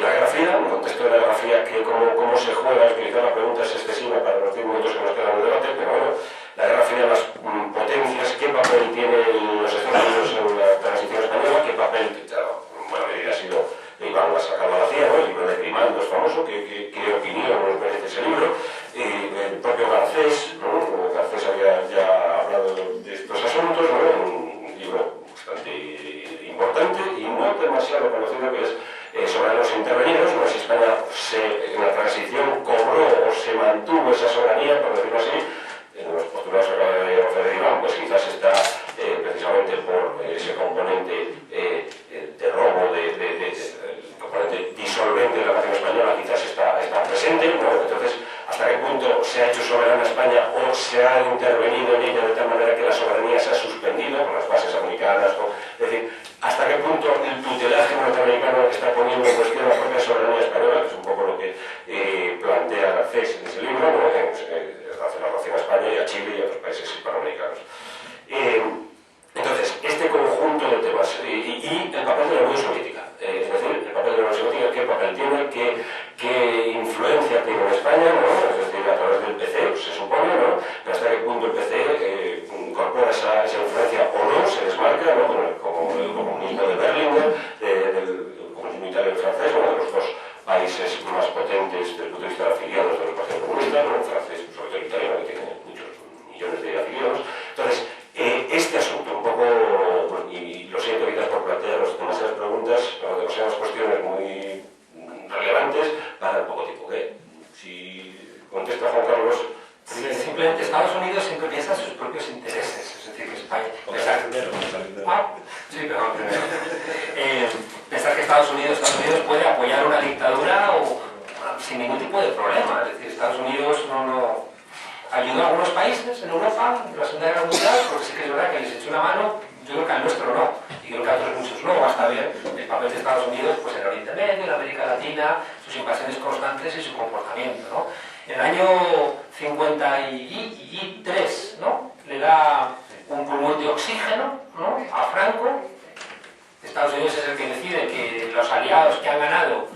la Guerra Fría, en el contexto de la Guerra Fría, que cómo se juega, explicar la pregunta es excesiva para los 10 minutos que nos quedan en el debate, pero bueno, la Guerra Fría, las potencias, qué papel tienen los Estados Unidos en la transición española, qué papel, bueno, ha sido, Iván lo ha sacado a la CIA, ¿no? El libro de Grimaldo es famoso, qué opinión nos merece ese libro, el propio Garcés, ¿no? Garcés había ya hablado de estos asuntos, ¿no? Un libro bastante importante y no demasiado conocido, que es Soberanos intervenidos, ¿no? Si España en la transición cobró o se mantuvo esa soberanía, por decirlo así, en los postulados que acaba de ofrecer Iván, pues quizás está precisamente por ese componente de robo, componente disolvente de la nación española, quizás está presente, ¿no? Entonces, ¿hasta qué punto se ha hecho soberana España o se ha intervenido en ella de tal manera que la soberanía se ha suspendido con las bases americanas? Es decir, ¿hasta qué punto el tutelaje norteamericano está poniendo en cuestión la propia soberanía española? Que es un poco lo que plantea Garcés en ese libro, ¿no? En relación a España y a Chile y a otros países hispanoamericanos. Entonces, este conjunto de temas y el papel de la Unión Soviética, es decir, el papel de la Unión Soviética, qué papel tiene, qué influencia tiene en España, ¿no? Es decir, a través del PC, se supone, ¿no? Pero hasta qué punto el PC incorpora esa influencia o no, se desmarca, ¿no? Como el comunismo de Berlín, del comunismo italiano y francés, ¿no? De los dos países más potentes desde el punto de vista de afiliados de los partidos comunistas, ¿no? El francés, sobre todo el italiano, que tiene muchos millones de afiliados. Entonces, este asunto, un poco, y lo siento quizás por plantearos demasiadas preguntas o demasiadas cuestiones muy relevantes para el poco tiempo que si contesta Juan Carlos. Simplemente Estados Unidos siempre piensa en sus propios intereses, es decir, que España... Pensar que Estados Unidos puede apoyar una dictadura sin ningún tipo de problema, es decir, Estados Unidos no ayudó a algunos países en Europa en la Segunda Guerra Mundial, porque sí que es verdad que les echó una mano, yo creo que al nuestro no, y creo que a otros muchos no. Basta ver el papel de Estados Unidos pues, en el Oriente Medio, en América Latina, sus invasiones constantes y su comportamiento, ¿no? En el año 53, ¿no? Le da un de oxígeno, ¿no?, a Franco. Estados Unidos es el que decide que los aliados que han ganado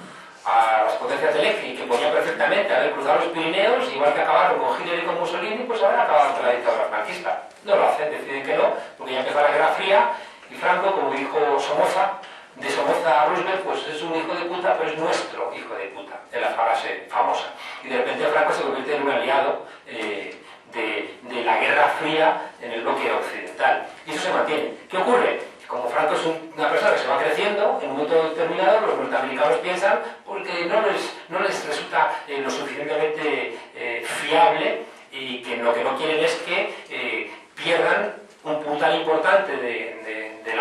a las potencias del eje y que podían perfectamente haber cruzado los Pirineos, igual que acabaron con Hitler y con Mussolini, pues haber acabado con la dictadura franquista. No lo hacen, deciden que no, porque ya empezó la Guerra Fría y Franco, como dijo Somoza, de Somoza a Roosevelt, pues es un hijo de puta, pero es nuestro hijo de puta, en la frase famosa. Y de repente Franco se convierte en un aliado de la Guerra Fría en el bloque occidental. Y eso se mantiene. ¿Qué ocurre? Como Franco es una persona que se va creciendo, en un momento determinado los norteamericanos piensan porque no les resulta lo suficientemente fiable, y que lo que no quieren es que pierdan un puntal importante de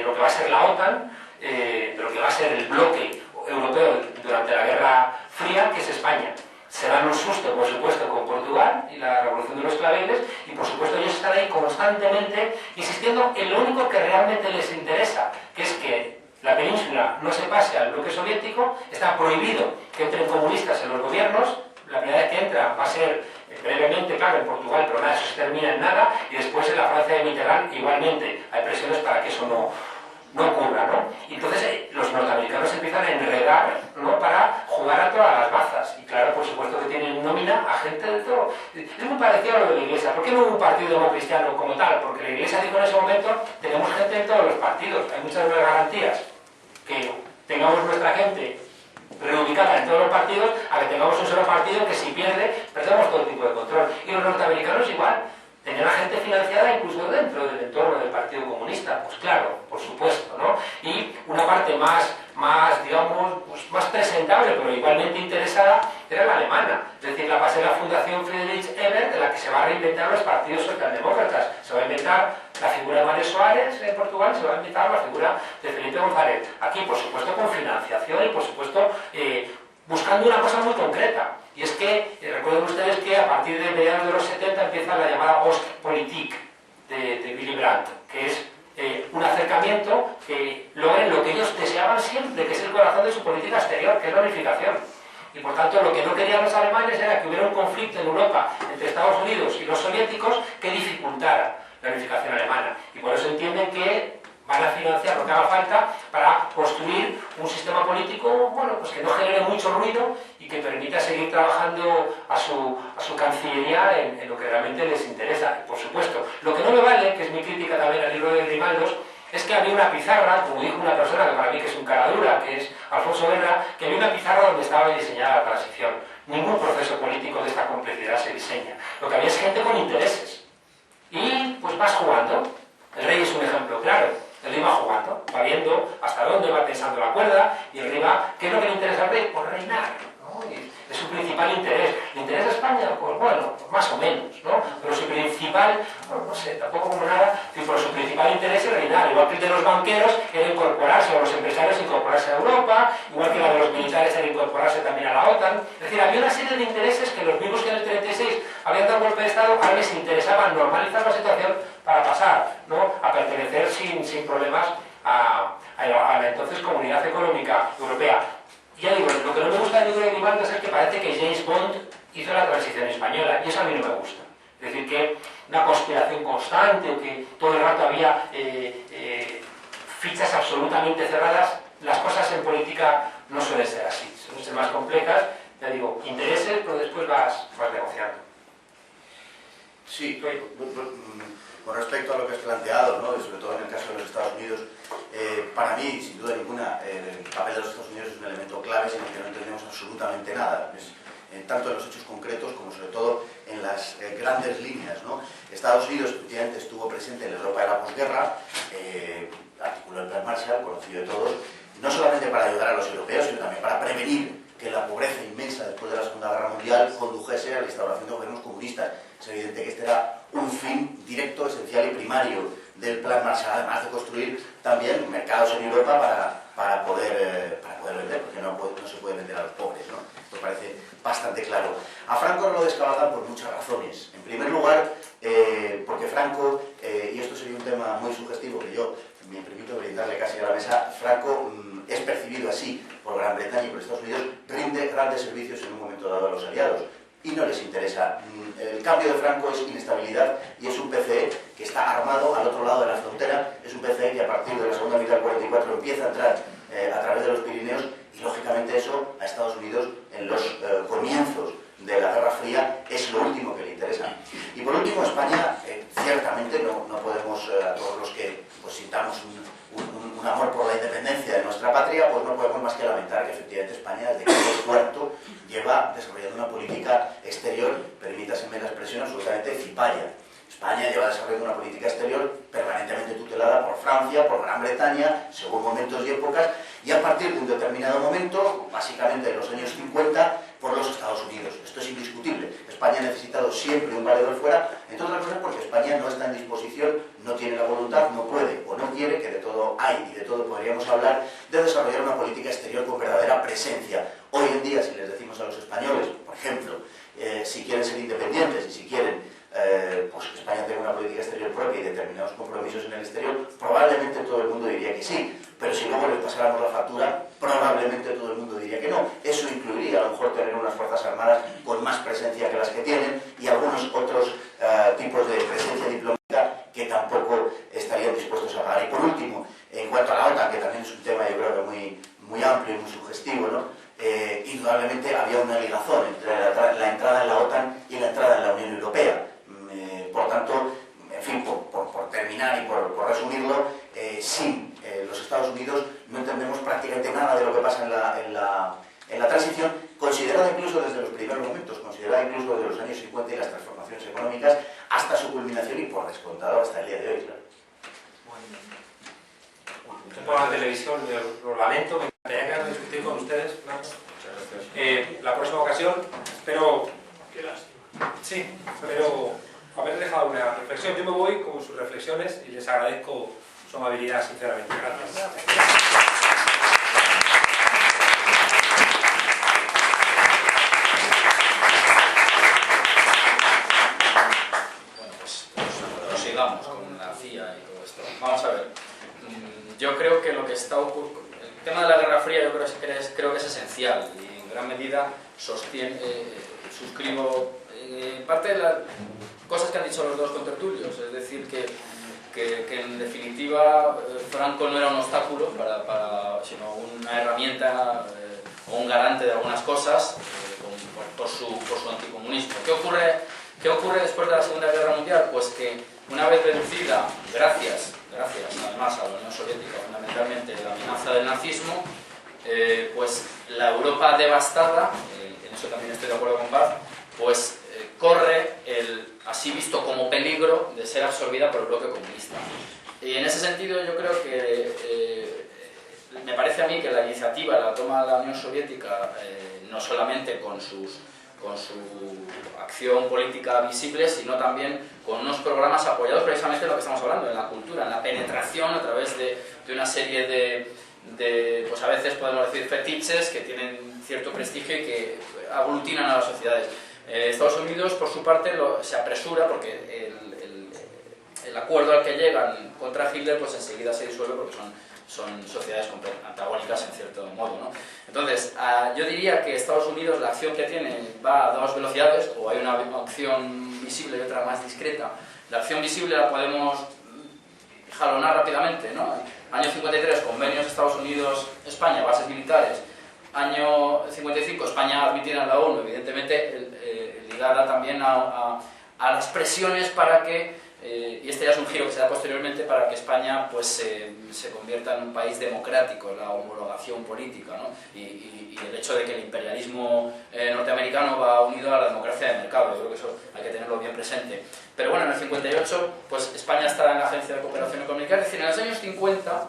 lo que va a ser la OTAN, de lo que va a ser el bloque europeo durante la Guerra Fría, que es España. Se dan un susto, por supuesto, con Portugal y la revolución de los claveles, y por supuesto ellos están ahí constantemente insistiendo en lo único que realmente les interesa, que es que la península no se pase al bloque soviético. Está prohibido que entren comunistas en los gobiernos. La primera vez que entra va a ser brevemente, claro, en Portugal, pero nada, eso se termina en nada, y después en la Francia de Mitterrand igualmente hay presiones para que eso no ocurra, ¿no? Y entonces los norteamericanos empiezan a enredar, ¿no?, para jugar a todas las bazas. Y claro, por supuesto que tienen nómina a gente de todo. Es muy parecido a lo de la Iglesia. ¿Por qué no hubo un partido democristiano como tal? Porque la Iglesia dijo en ese momento: tenemos gente en todos los partidos, hay muchas más garantías que tengamos nuestra gente reubicada en todos los partidos a que tengamos un solo partido que si pierde, perdemos todo tipo de control. Y los norteamericanos igual. Tener a gente financiada incluso dentro del entorno del Partido Comunista, pues claro, por supuesto, ¿no? Y una parte más digamos, pues más presentable, pero igualmente interesada, era la alemana. Es decir, la base de la Fundación Friedrich Ebert, de la que se va a reinventar los partidos socialdemócratas. Se va a inventar la figura de Mario Soares en Portugal, se va a inventar la figura de Felipe González. Aquí, por supuesto, con financiación y, por supuesto, buscando una cosa muy concreta. Y es que, recuerden ustedes que a partir de mediados de los 70 empieza la llamada Ostpolitik de Willy Brandt, que es un acercamiento que logren lo que ellos deseaban siempre, que es el corazón de su política exterior, que es la unificación. Y por tanto, lo que no querían los alemanes era que hubiera un conflicto en Europa entre Estados Unidos y los soviéticos que dificultara la unificación alemana. Y por eso entienden que van a financiar lo que haga falta para construir un sistema político, bueno, pues que no genere mucho ruido y que permita seguir trabajando a su cancillería en lo que realmente les interesa. Y por supuesto, lo que no me vale, que es mi crítica también al libro de Grimaldos, es que había una pizarra, como dijo una persona que para mí que es un cara dura, que es Alfonso Guerra, que había una pizarra donde estaba diseñada la transición. Ningún proceso político de esta complejidad se diseña. Lo que había es gente con intereses. Y pues vas jugando. El rey es un ejemplo claro. El rey va jugando, va viendo hasta dónde va pensando la cuerda, y el rey va, ¿qué es lo que le interesa al rey? Pues reinar, ¿no? Es su principal interés. ¿Le interesa a España? Pues bueno, pues más o menos, ¿no? Pero su principal, bueno, no sé, tampoco como nada, pero su principal interés es reinar. Igual que el de los banqueros era incorporarse, o los empresarios incorporarse a Europa, igual que la de los militares era incorporarse también a la OTAN. Es decir, había una serie de intereses que los mismos que en el 36 habían dado golpe de Estado, ahora les interesaba normalizar la situación para pasar, ¿no?, a pertenecer sin problemas a la entonces Comunidad Económica Europea. Ya digo, lo que no me gusta del libro de Grimaldos es que parece que James Bond hizo la transición española, y eso a mí no me gusta. Es decir, que una conspiración constante, o que todo el rato había fichas absolutamente cerradas. Las cosas en política no suelen ser así, suelen ser más complejas. Ya digo, intereses, pero después vas negociando. Sí, con respecto a lo que has planteado, ¿no?, y sobre todo en el caso de los Estados Unidos, para mí, sin duda ninguna, el papel de los Estados Unidos es un elemento clave sin el que no entendemos absolutamente nada, tanto en los hechos concretos como sobre todo en las grandes líneas, ¿no? Estados Unidos efectivamente estuvo presente en la Europa de la posguerra, articuló el Plan Marshall, conocido de todos, no solamente para ayudar a los europeos, sino también para prevenir que la pobreza inmensa después de la Segunda Guerra Mundial condujese a la instauración de gobiernos comunistas. Es evidente que este era un fin directo, esencial y primario del Plan Marshall, además de construir también mercados en Europa para poder vender, porque no se puede vender a los pobres, ¿no? Esto parece bastante claro. A Franco no lo descabalgan por muchas razones. En primer lugar, porque Franco, y esto sería un tema muy sugestivo que yo me permito brindarle casi a la mesa, Franco es percibido así por Gran Bretaña y por Estados Unidos, rinde grandes servicios en un momento dado a los aliados y no les interesa. El cambio de Franco es inestabilidad y es un PCE que está armado al otro empieza a entrar a través de los Pirineos, y lógicamente eso a Estados Unidos en los comienzos de la Guerra Fría es lo último que le interesa. Y por último, España, ciertamente no podemos, a todos los que pues, sintamos un amor por la independencia de nuestra patria, pues no podemos más que lamentar que efectivamente España desde Carlos IV lleva desarrollando una política exterior, permítaseme la expresión, absolutamente cipaya. España lleva desarrollando una política exterior permanentemente tutelada por Francia, por Gran Bretaña, según momentos y épocas, y a partir de un determinado momento, básicamente en los años 50, por los Estados Unidos. Esto es indiscutible. España ha necesitado siempre un valedor fuera, entre otras cosas porque España no está en disposición, no tiene la voluntad, no puede o no quiere, que de todo hay y de todo podríamos hablar, de desarrollar una política exterior con verdadera presencia. Hoy en día, si les decimos a los españoles, por ejemplo, si quieren ser independientes y si quieren pues que España tenga una política exterior propia y determinados compromisos en el exterior, probablemente todo el mundo diría que sí, pero si luego les pasáramos la factura, probablemente todo el mundo diría que no. Eso incluiría a lo mejor tener unas fuerzas armadas con más presencia que las que tienen y algunos otros tipos de presencia diplomática que tampoco estarían dispuestos a pagar. Y por último, en cuanto a la OTAN, que también es un tema yo creo que muy amplio y muy sugestivo, ¿no? Indudablemente había una ligazón entre la entrada en la OTAN y la entrada en la Unión Europea. Por tanto, en fin, por terminar y por resumirlo, sin los Estados Unidos no entendemos prácticamente nada de lo que pasa en la transición, considerada incluso desde los primeros momentos, considerada incluso desde los años 50 y las transformaciones económicas, hasta su culminación y por descontado hasta el día de hoy, claro. Un programa de televisión, lo lamento, me encantaría discutir con ustedes. La próxima ocasión, espero... Qué lástima. Sí, espero haber dejado una reflexión. Yo me voy con sus reflexiones y les agradezco su amabilidad, sinceramente. Gracias. Bueno, pues prosigamos con la CIA y todo esto. Vamos a ver. Yo creo que lo que está ocurriendo... El tema de la Guerra Fría yo creo que es esencial y en gran medida suscribo parte de las cosas que han dicho los dos contertulios, es decir, que en definitiva Franco no era un obstáculo sino una herramienta o un garante de algunas cosas por su anticomunismo. ¿Qué ocurre después de la Segunda Guerra Mundial? Pues que una vez vencida, gracias además a la Unión Soviética, fundamentalmente la amenaza del nazismo, pues la Europa devastada, en eso también estoy de acuerdo con Paz, pues corre el así visto como peligro de ser absorbida por el bloque comunista. Y en ese sentido yo creo que me parece a mí que la iniciativa la toma la Unión Soviética no solamente con su acción política visible, sino también con unos programas apoyados precisamente en lo que estamos hablando, en la cultura, en la penetración a través de una serie de pues a veces podemos decir fetiches que tienen cierto prestigio y que aglutinan a las sociedades. Estados Unidos, por su parte, se apresura porque el acuerdo al que llegan contra Hitler pues enseguida se disuelve porque son sociedades antagónicas en cierto modo, ¿no? Entonces, yo diría que Estados Unidos, la acción que tiene va a dos velocidades, o hay una acción visible y otra más discreta. La acción visible la podemos jalonar rápidamente, ¿no? Año 53, convenios Estados Unidos-España, bases militares. Año 55, España admitida en la ONU, evidentemente ligada también a las presiones para que, y este ya es un giro que se da posteriormente, para que España pues, se convierta en un país democrático, la homologación política, ¿no? Y el hecho de que el imperialismo norteamericano va unido a la democracia de mercado, yo creo que eso hay que tenerlo bien presente. Pero bueno, en el 58 pues, España está en la Agencia de Cooperación Económica, es decir, en los años 50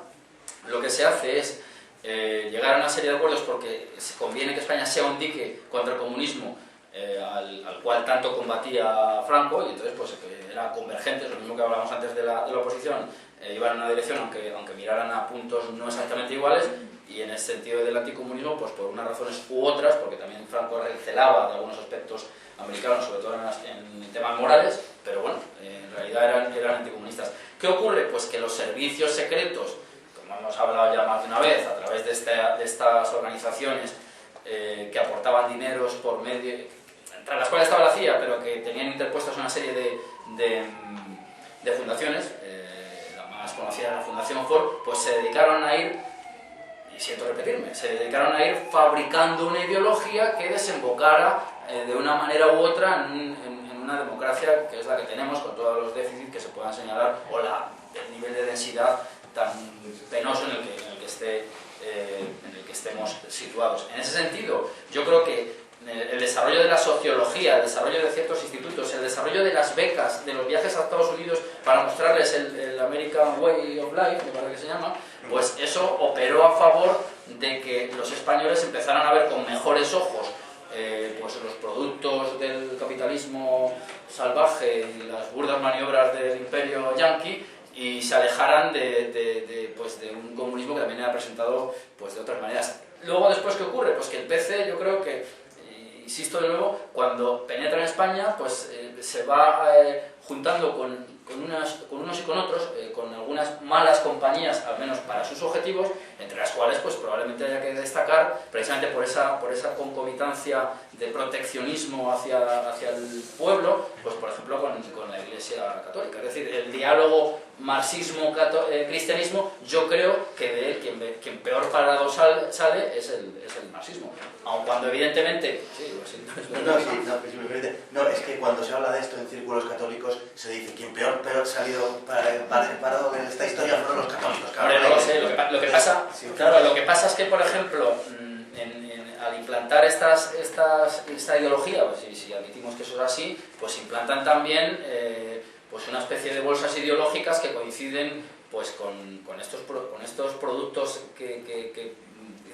lo que se hace es llegar a una serie de acuerdos porque se conviene que España sea un dique contra el comunismo al cual tanto combatía Franco, y entonces pues eran convergentes, lo mismo que hablábamos antes de la oposición, iban en una dirección aunque miraran a puntos no exactamente iguales, y en el sentido del anticomunismo pues por unas razones u otras, porque también Franco recelaba de algunos aspectos americanos, sobre todo en temas morales, pero bueno, en realidad eran anticomunistas. ¿Qué ocurre? Pues que los servicios secretos, como hemos hablado ya más de una vez, a través de estas organizaciones que aportaban dineros por medio, entre las cuales estaba la CIA, pero que tenían interpuestas una serie de fundaciones, la más conocida era la Fundación Ford, pues se dedicaron a ir siento repetirme, se dedicaron a ir fabricando una ideología que desembocara de una manera u otra en una democracia que es la que tenemos, con todos los déficits que se puedan señalar, o el nivel de densidad tan penoso en el que estemos situados. En ese sentido, yo creo que el desarrollo de la sociología, el desarrollo de ciertos institutos, el desarrollo de las becas, de los viajes a Estados Unidos para mostrarles el American Way of Life, me parece que se llama, pues eso operó a favor de que los españoles empezaran a ver con mejores ojos pues los productos del capitalismo salvaje y las burdas maniobras del imperio yanqui, y se alejaran de un comunismo que también era presentado pues de otras maneras. Luego, después, ¿qué ocurre? Pues que el PC, yo creo que, insisto de nuevo, cuando penetra en España, pues se va juntando con unos y con otros, con algunas malas compañías, al menos para sus objetivos, entre las cuales pues probablemente haya que destacar, precisamente por esa concomitancia de proteccionismo hacia el pueblo, pues por ejemplo con la Iglesia Católica. Es decir, el diálogo marxismo-cristianismo, yo creo que de él quien peor parado sale es el marxismo. Aun cuando evidentemente... Sí, pues, no, es que cuando se habla de esto en círculos católicos se dice quien peor salido parado en esta historia fueron los católicos. Hombre, no lo sé, lo que pasa, claro, lo que pasa es que, por ejemplo, al implantar esta ideología, pues si admitimos que eso es así, pues implantan también pues una especie de bolsas ideológicas que coinciden pues con estos productos que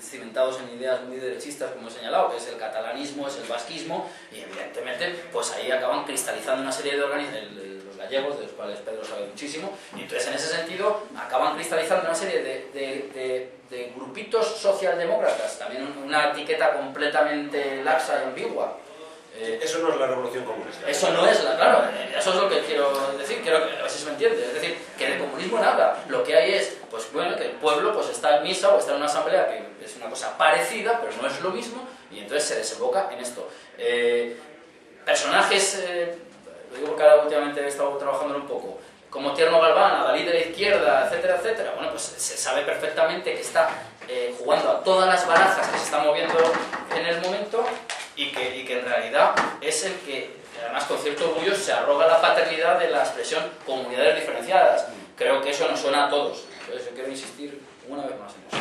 cimentados en ideas muy derechistas, como he señalado, que es el catalanismo, es el vasquismo, y evidentemente pues ahí acaban cristalizando una serie de organismos, los gallegos, de los cuales Pedro sabe muchísimo, y entonces en ese sentido acaban cristalizando una serie de grupitos socialdemócratas, también una etiqueta completamente laxa y ambigua. Eso no es la revolución comunista. Eso no es claro, eso es lo que quiero decir, quiero que a ver si se me entiende. Es decir, que de comunismo nada, lo que hay es, pues bueno, que el pueblo pues está en misa o está en una asamblea, que es una cosa parecida, pero no es lo mismo, y entonces se desemboca en esto. Personajes, lo digo porque ahora últimamente he estado trabajando un poco, como Tierno Galván, Adalid de la izquierda, etcétera, etcétera, bueno, pues se sabe perfectamente que está jugando a todas las barajas que se están moviendo en el momento, y que en realidad es el que, además con cierto orgullo, se arroga la paternidad de la expresión comunidades diferenciadas. Creo que eso nos suena a todos. Entonces yo quiero insistir una vez más en eso.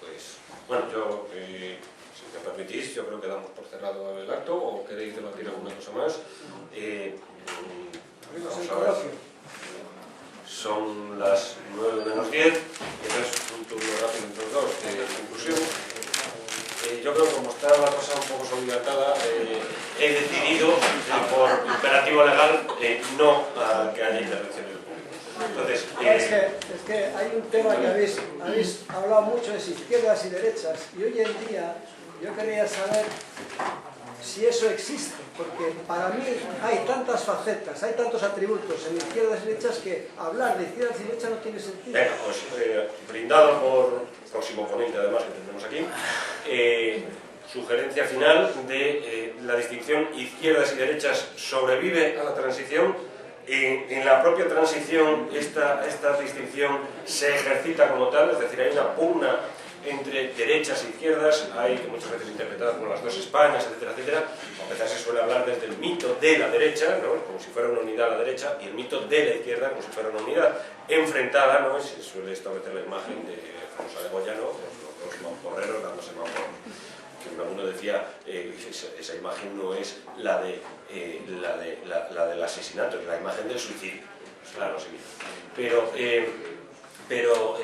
Pues, bueno, yo, si me permitís, yo creo que damos por cerrado el acto, o queréis debatir alguna cosa más. Vamos a ver. Son las 9 menos 10, y entonces un turno rápido entre los dos de conclusión. Yo creo que como está la cosa un poco solidarizada, he decidido, por imperativo legal, no que haya intervenciones del público. Entonces, es que hay un tema que habéis hablado mucho, es izquierdas y derechas, y hoy en día yo quería saber si eso existe, porque para mí hay tantas facetas, hay tantos atributos en izquierdas y derechas que hablar de izquierdas y derechas no tiene sentido. Venga, pues brindado por el próximo ponente, además, que tendremos aquí, sugerencia final de la distinción izquierdas y derechas sobrevive a la transición. En la propia transición esta distinción se ejercita como tal, es decir, hay una pugna entre derechas e izquierdas, hay que muchas veces interpretadas como las dos Españas, etcétera, etcétera. A veces se suele hablar desde el mito de la derecha, ¿no?, como si fuera una unidad a la derecha, y el mito de la izquierda como si fuera una unidad enfrentada, ¿no?, y se suele establecer la imagen de famosa de Goya, ¿no?, los mamporreros dándose mamporros. Que uno decía, esa imagen no es la del asesinato, es la imagen del suicidio. Pues claro, sí. Pero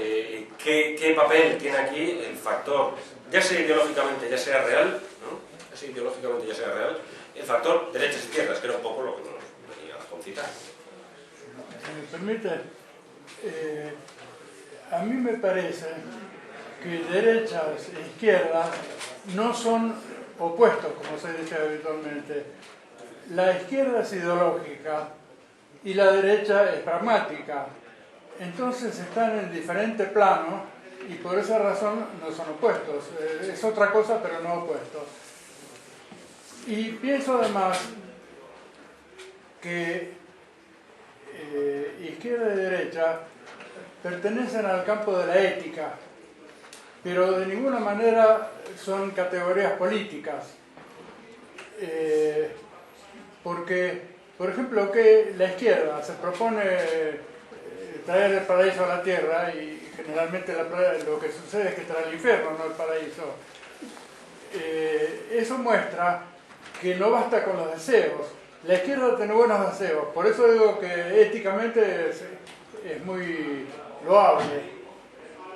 ¿qué papel tiene aquí el factor, ya sea ideológicamente, ya sea real, ¿no?, ya sea ideológicamente, ya sea real, el factor derechas e izquierdas, que era un poco lo que nos venía a concitar? Si me permite, a mí me parece que derechas e izquierdas no son opuestos, como se dice habitualmente. La izquierda es ideológica y la derecha es pragmática. Entonces están en diferentes planos y por esa razón no son opuestos. Es otra cosa, pero no opuestos. Y pienso además que izquierda y derecha pertenecen al campo de la ética, pero de ninguna manera son categorías políticas. Porque, por ejemplo, que la izquierda se propone traer el paraíso a la tierra, y generalmente lo que sucede es que trae el infierno, no el paraíso. Eso muestra que no basta con los deseos. La izquierda tiene buenos deseos, por eso digo que éticamente es muy loable,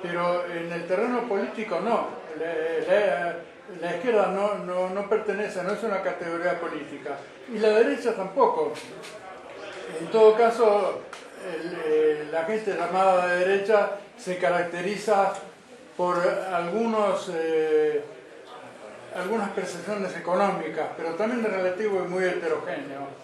pero en el terreno político no. La izquierda no pertenece, no es una categoría política, y la derecha tampoco. En todo caso, la gente llamada de derecha se caracteriza por algunas percepciones económicas, pero también es relativo y muy heterogéneo.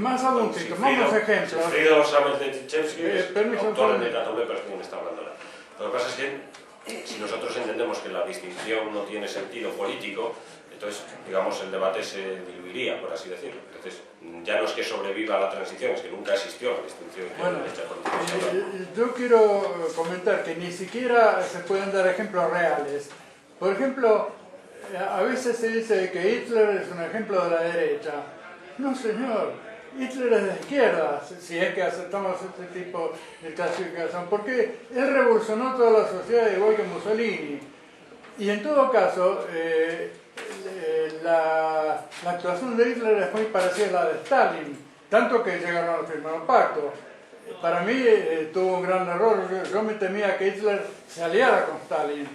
Más adultos, tomamos ejemplos. Sigfrido Samuel de Tchaikovsky es autor de Catulle, pero es quien está hablando ahora. Lo que pasa es que si nosotros entendemos que la distinción no tiene sentido político, entonces, digamos, el debate se diluiría, por así decirlo. Entonces, ya no es que sobreviva la transición, es que nunca existió la distinción entre derecha política. Yo quiero comentar que ni siquiera se pueden dar ejemplos reales. Por ejemplo, a veces se dice que Hitler es un ejemplo de la derecha. No, señor. Hitler es de izquierda, si es que aceptamos este tipo de clasificación, porque él revolucionó toda la sociedad igual que Mussolini. Y en todo caso, la actuación de Hitler es muy parecida a la de Stalin, tanto que llegaron a firmar un pacto. Para mí tuvo un gran error. Yo me temía que Hitler se aliara con Stalin.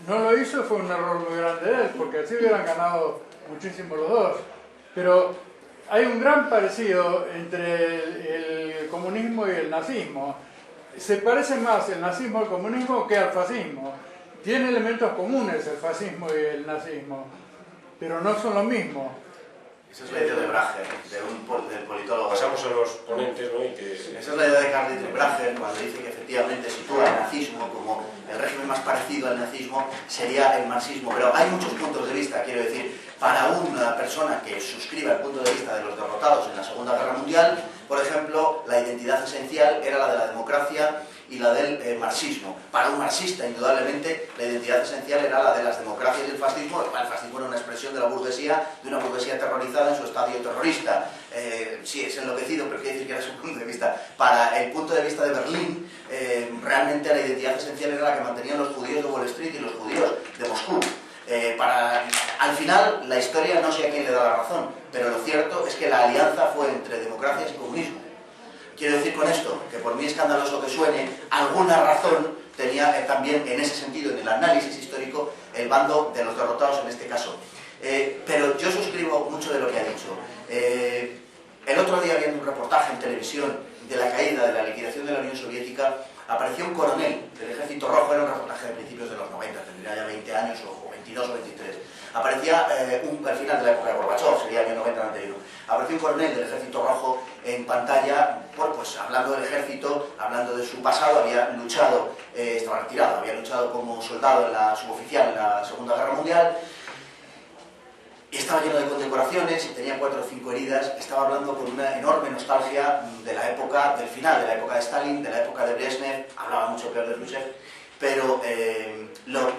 No lo hizo, fue un error muy grande de él, porque así hubieran ganado muchísimo los dos. Pero hay un gran parecido entre el comunismo y el nazismo. Se parece más el nazismo al comunismo que al fascismo. Tiene elementos comunes el fascismo y el nazismo, pero no son lo mismo. Esa es la idea de Brager, del politólogo. Pasamos a los ponentes, ¿no? Esa es la idea de Karl Dietrich Brager, cuando dice que efectivamente sitúa el nazismo como el régimen más parecido al nazismo sería el marxismo. Pero hay muchos puntos de vista, quiero decir, para una persona que suscriba el punto de vista de los derrotados en la Segunda Guerra Mundial, por ejemplo, la identidad esencial era la de la democracia y la del marxismo. Para un marxista, indudablemente, la identidad esencial era la de las democracias y el fascismo. El fascismo era una expresión de la burguesía, de una burguesía aterrorizada en su estadio terrorista. Sí, es enloquecido, pero quiere decir que era su punto de vista. Para el punto de vista de Berlín, realmente la identidad esencial era la que mantenían los judíos de Wall Street y los judíos de Moscú. Al final, la historia no sé a quién le da la razón, pero lo cierto es que la alianza fue entre democracias y comunismo. Quiero decir con esto, que por muy escandaloso que suene, alguna razón tenía también en ese sentido, en el análisis histórico, el bando de los derrotados en este caso. Pero yo suscribo mucho de lo que ha dicho. El otro día, viendo un reportaje en televisión de la caída, de la liquidación de la Unión Soviética, apareció un coronel del Ejército Rojo, era un reportaje de principios de los 90, tendría ya 20 años o 22 o 23. Aparecía al final de la época de Gorbachev, sería el año 90-91. Apareció un coronel del Ejército Rojo en pantalla, bueno, pues hablando del ejército, hablando de su pasado, había luchado, estaba retirado, había luchado como soldado suboficial en la Segunda Guerra Mundial, y estaba lleno de condecoraciones y tenía 4 o 5 heridas. Estaba hablando con una enorme nostalgia de la época, del final, de la época de Stalin, de la época de Brezhnev, hablaba mucho peor de Khrushchev, pero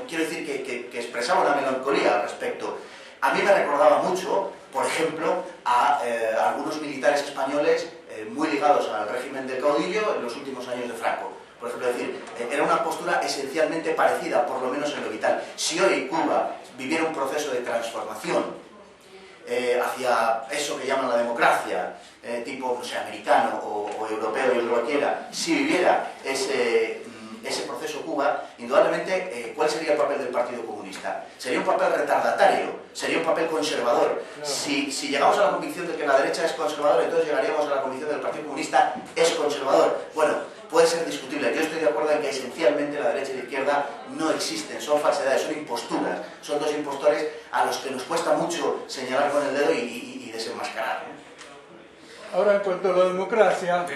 quiero decir que expresaba una melancolía al respecto. A mí me recordaba mucho, por ejemplo, a algunos militares españoles muy ligados al régimen del caudillo en los últimos años de Franco. Por ejemplo, decir, era una postura esencialmente parecida, por lo menos en lo vital. Si hoy Cuba viviera un proceso de transformación hacia eso que llaman la democracia, tipo, no sé, americano o europeo, y lo que quiera, si viviera ese proceso Cuba, indudablemente, ¿cuál sería el papel del Partido Comunista? Sería un papel retardatario, sería un papel conservador. Si llegamos a la convicción de que la derecha es conservadora, entonces llegaríamos a la convicción de que el Partido Comunista es conservador. Bueno, puede ser discutible. Yo estoy de acuerdo en que esencialmente la derecha y la izquierda no existen, son falsedades, son imposturas, son dos impostores a los que nos cuesta mucho señalar con el dedo y desenmascarar, ¿no? Ahora, en cuanto a la democracia...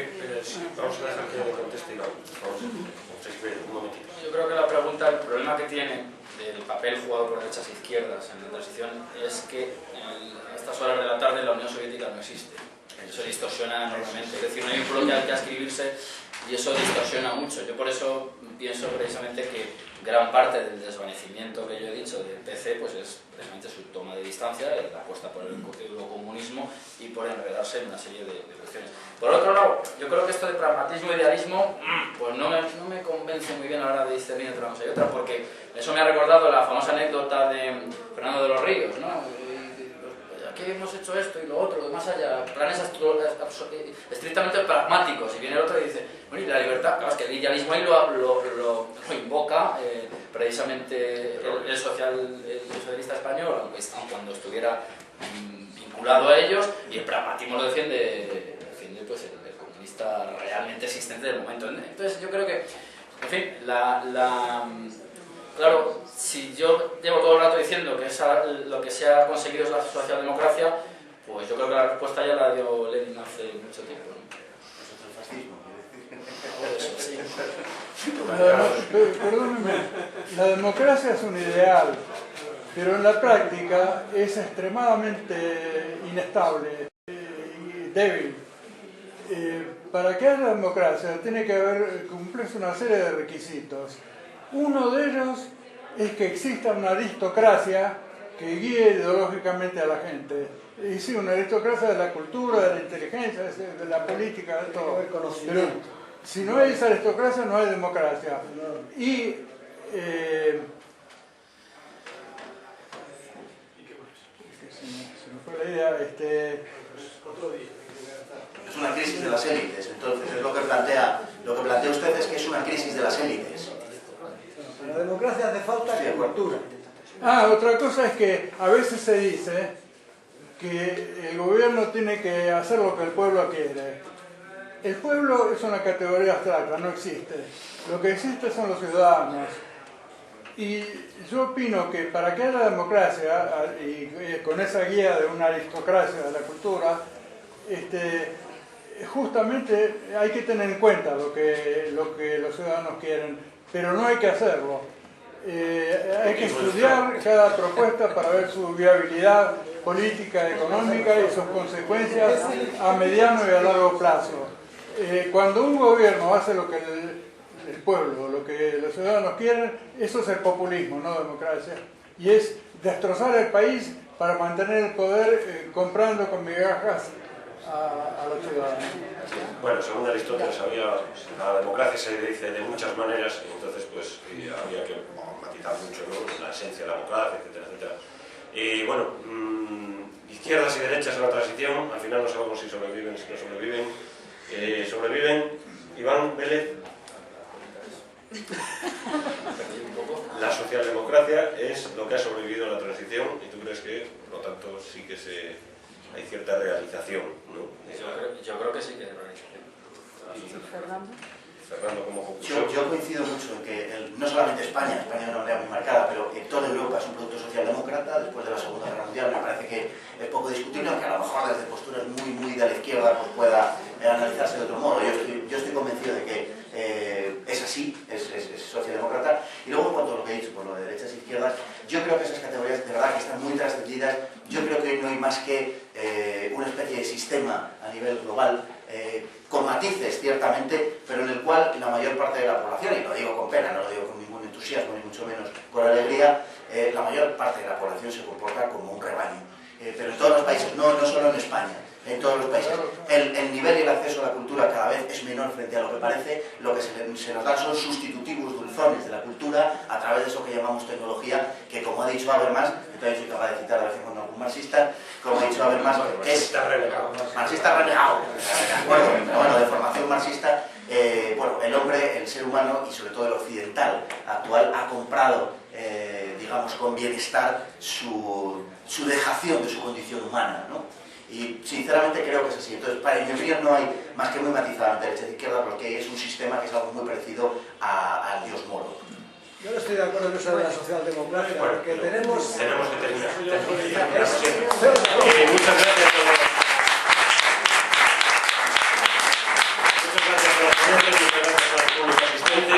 Sí, vamos a dejar que le conteste y vamos un momentito. Yo creo que la pregunta, el problema que tiene del papel jugado por derechas e izquierdas en la transición es que a estas horas de la tarde la Unión Soviética no existe. eso distorsiona enormemente. Es decir, no hay un bloque al que escribirse y eso distorsiona mucho. Yo por eso pienso precisamente que gran parte del desvanecimiento que yo he dicho del PC pues es precisamente su toma de distancia, la apuesta por el eurocomunismo y por enredarse en una serie de cuestiones. Por otro lado, yo creo que esto de pragmatismo e idealismo pues no me convence muy bien a la hora de discernir entre una cosa y otra, porque eso me ha recordado la famosa anécdota de Fernando de los Ríos, ¿no? Aquí hemos hecho esto y lo otro, de más allá, planes estrictamente pragmáticos, y viene el otro y dice, bueno, y la libertad, claro, es que el idealismo ahí lo invoca precisamente el socialista español, aunque cuando estuviera vinculado a ellos, y el pragmatismo lo defiende pues el comunista realmente existente del momento. Entonces yo creo que, en fin, claro, si yo llevo todo el rato diciendo que lo que se ha conseguido es la socialdemocracia, pues yo creo que la respuesta ya la dio Lenin hace mucho tiempo, ¿no? Eso sí. Perdóneme, la democracia es un ideal, pero en la práctica es extremadamente inestable y débil. Para que haya democracia tiene que cumplirse una serie de requisitos. Uno de ellos es que exista una aristocracia que guíe ideológicamente a la gente. Y sí, una aristocracia de la cultura, de la inteligencia, de la política, de todo. Pero si no hay esa aristocracia, no hay democracia. Y se me fue la idea. Es una crisis de las élites, entonces es lo que plantea usted es que es una crisis de las élites. Para la democracia hace falta cultura. Otra cosa es que a veces se dice que el gobierno tiene que hacer lo que el pueblo quiere. El pueblo es una categoría abstracta, no existe. Lo que existe son los ciudadanos. Y yo opino que para que haya democracia, y con esa guía de una aristocracia de la cultura, justamente hay que tener en cuenta lo que los ciudadanos quieren, pero no hay que hacerlo. Hay que estudiar cada propuesta para ver su viabilidad política, económica y sus consecuencias a mediano y a largo plazo. Cuando un gobierno hace lo que el pueblo, lo que los ciudadanos quieren, eso es el populismo, no democracia. Y es destrozar el país para mantener el poder comprando con migajas a los ciudadanos. Bueno, según Aristóteles la democracia se dice de muchas maneras, y entonces pues había que matizar mucho, ¿no? La esencia de la democracia, etcétera, etcétera. Y bueno, izquierdas y derechas en la transición, al final no sabemos si sobreviven, si no sobreviven. Sobreviven. Iván Vélez. La socialdemocracia es lo que ha sobrevivido a la transición, y tú crees que, por lo tanto, sí que hay cierta realización, ¿no? Yo creo que sí que hay realización. Fernando, como conclusión. Yo coincido mucho en que no solamente España es una manera muy marcada, pero toda Europa es un producto socialdemócrata. Después de la Segunda Guerra Mundial me parece que es poco discutible, aunque a lo mejor desde posturas muy de la izquierda pues pueda analizarse de otro modo. Yo estoy convencido de que es así, es socialdemócrata. Y luego en cuanto a lo que he dicho, por lo de derechas e izquierdas, yo creo que esas categorías de verdad que están muy trascendidas. Yo creo que hoy no hay más que una especie de sistema a nivel global, con matices ciertamente, pero en el cual la mayor parte de la población, y lo digo con pena, no lo digo con ningún entusiasmo ni mucho menos con alegría, la mayor parte de la población se comporta como un rebaño. Pero en todos los países, no solo en España, en todos los países. El nivel y el acceso a la cultura cada vez es menor frente a lo que parece. Lo que se nos da son sustitutivos dulzones de la cultura a través de eso que llamamos tecnología, que como ha dicho Habermas, que todavía soy capaz de citar de vez en cuando algún marxista, como ha dicho Habermas, es marxista renegado, de acuerdo, pero bueno, de formación marxista. El hombre, el ser humano y sobre todo el occidental actual ha comprado, digamos, con bienestar su dejación de su condición humana, ¿no? Y sinceramente creo que es así. Entonces, para mi opinión no hay más que muy matizada derecha e izquierda, porque es un sistema que es algo muy parecido al dios moro. Yo no estoy de acuerdo en eso de la socialdemocracia, porque tenemos que terminar. Muchas gracias a todos. Muchas gracias a los ponentes, muchas gracias al público asistente.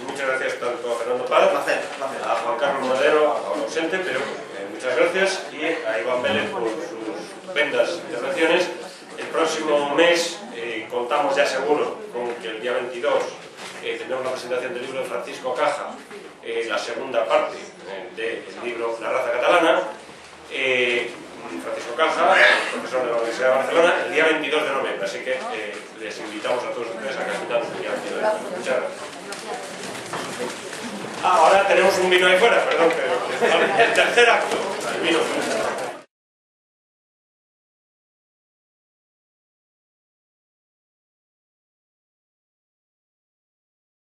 Muchas gracias tanto a Fernando Paz, a Juan Carlos Madero, ahora ausente, pero muchas gracias, y a Iván Vélez por sus vendas intervenciones. presentación del libro de Francisco Caja, la segunda parte del libro La raza catalana. Francisco Caja, profesor de la Universidad de Barcelona, el día 22 de noviembre, así que les invitamos a todos ustedes a que asistan el día 22 de noviembre. Muchas gracias. Ahora tenemos un vino ahí fuera, perdón, pero el tercer acto, el vino.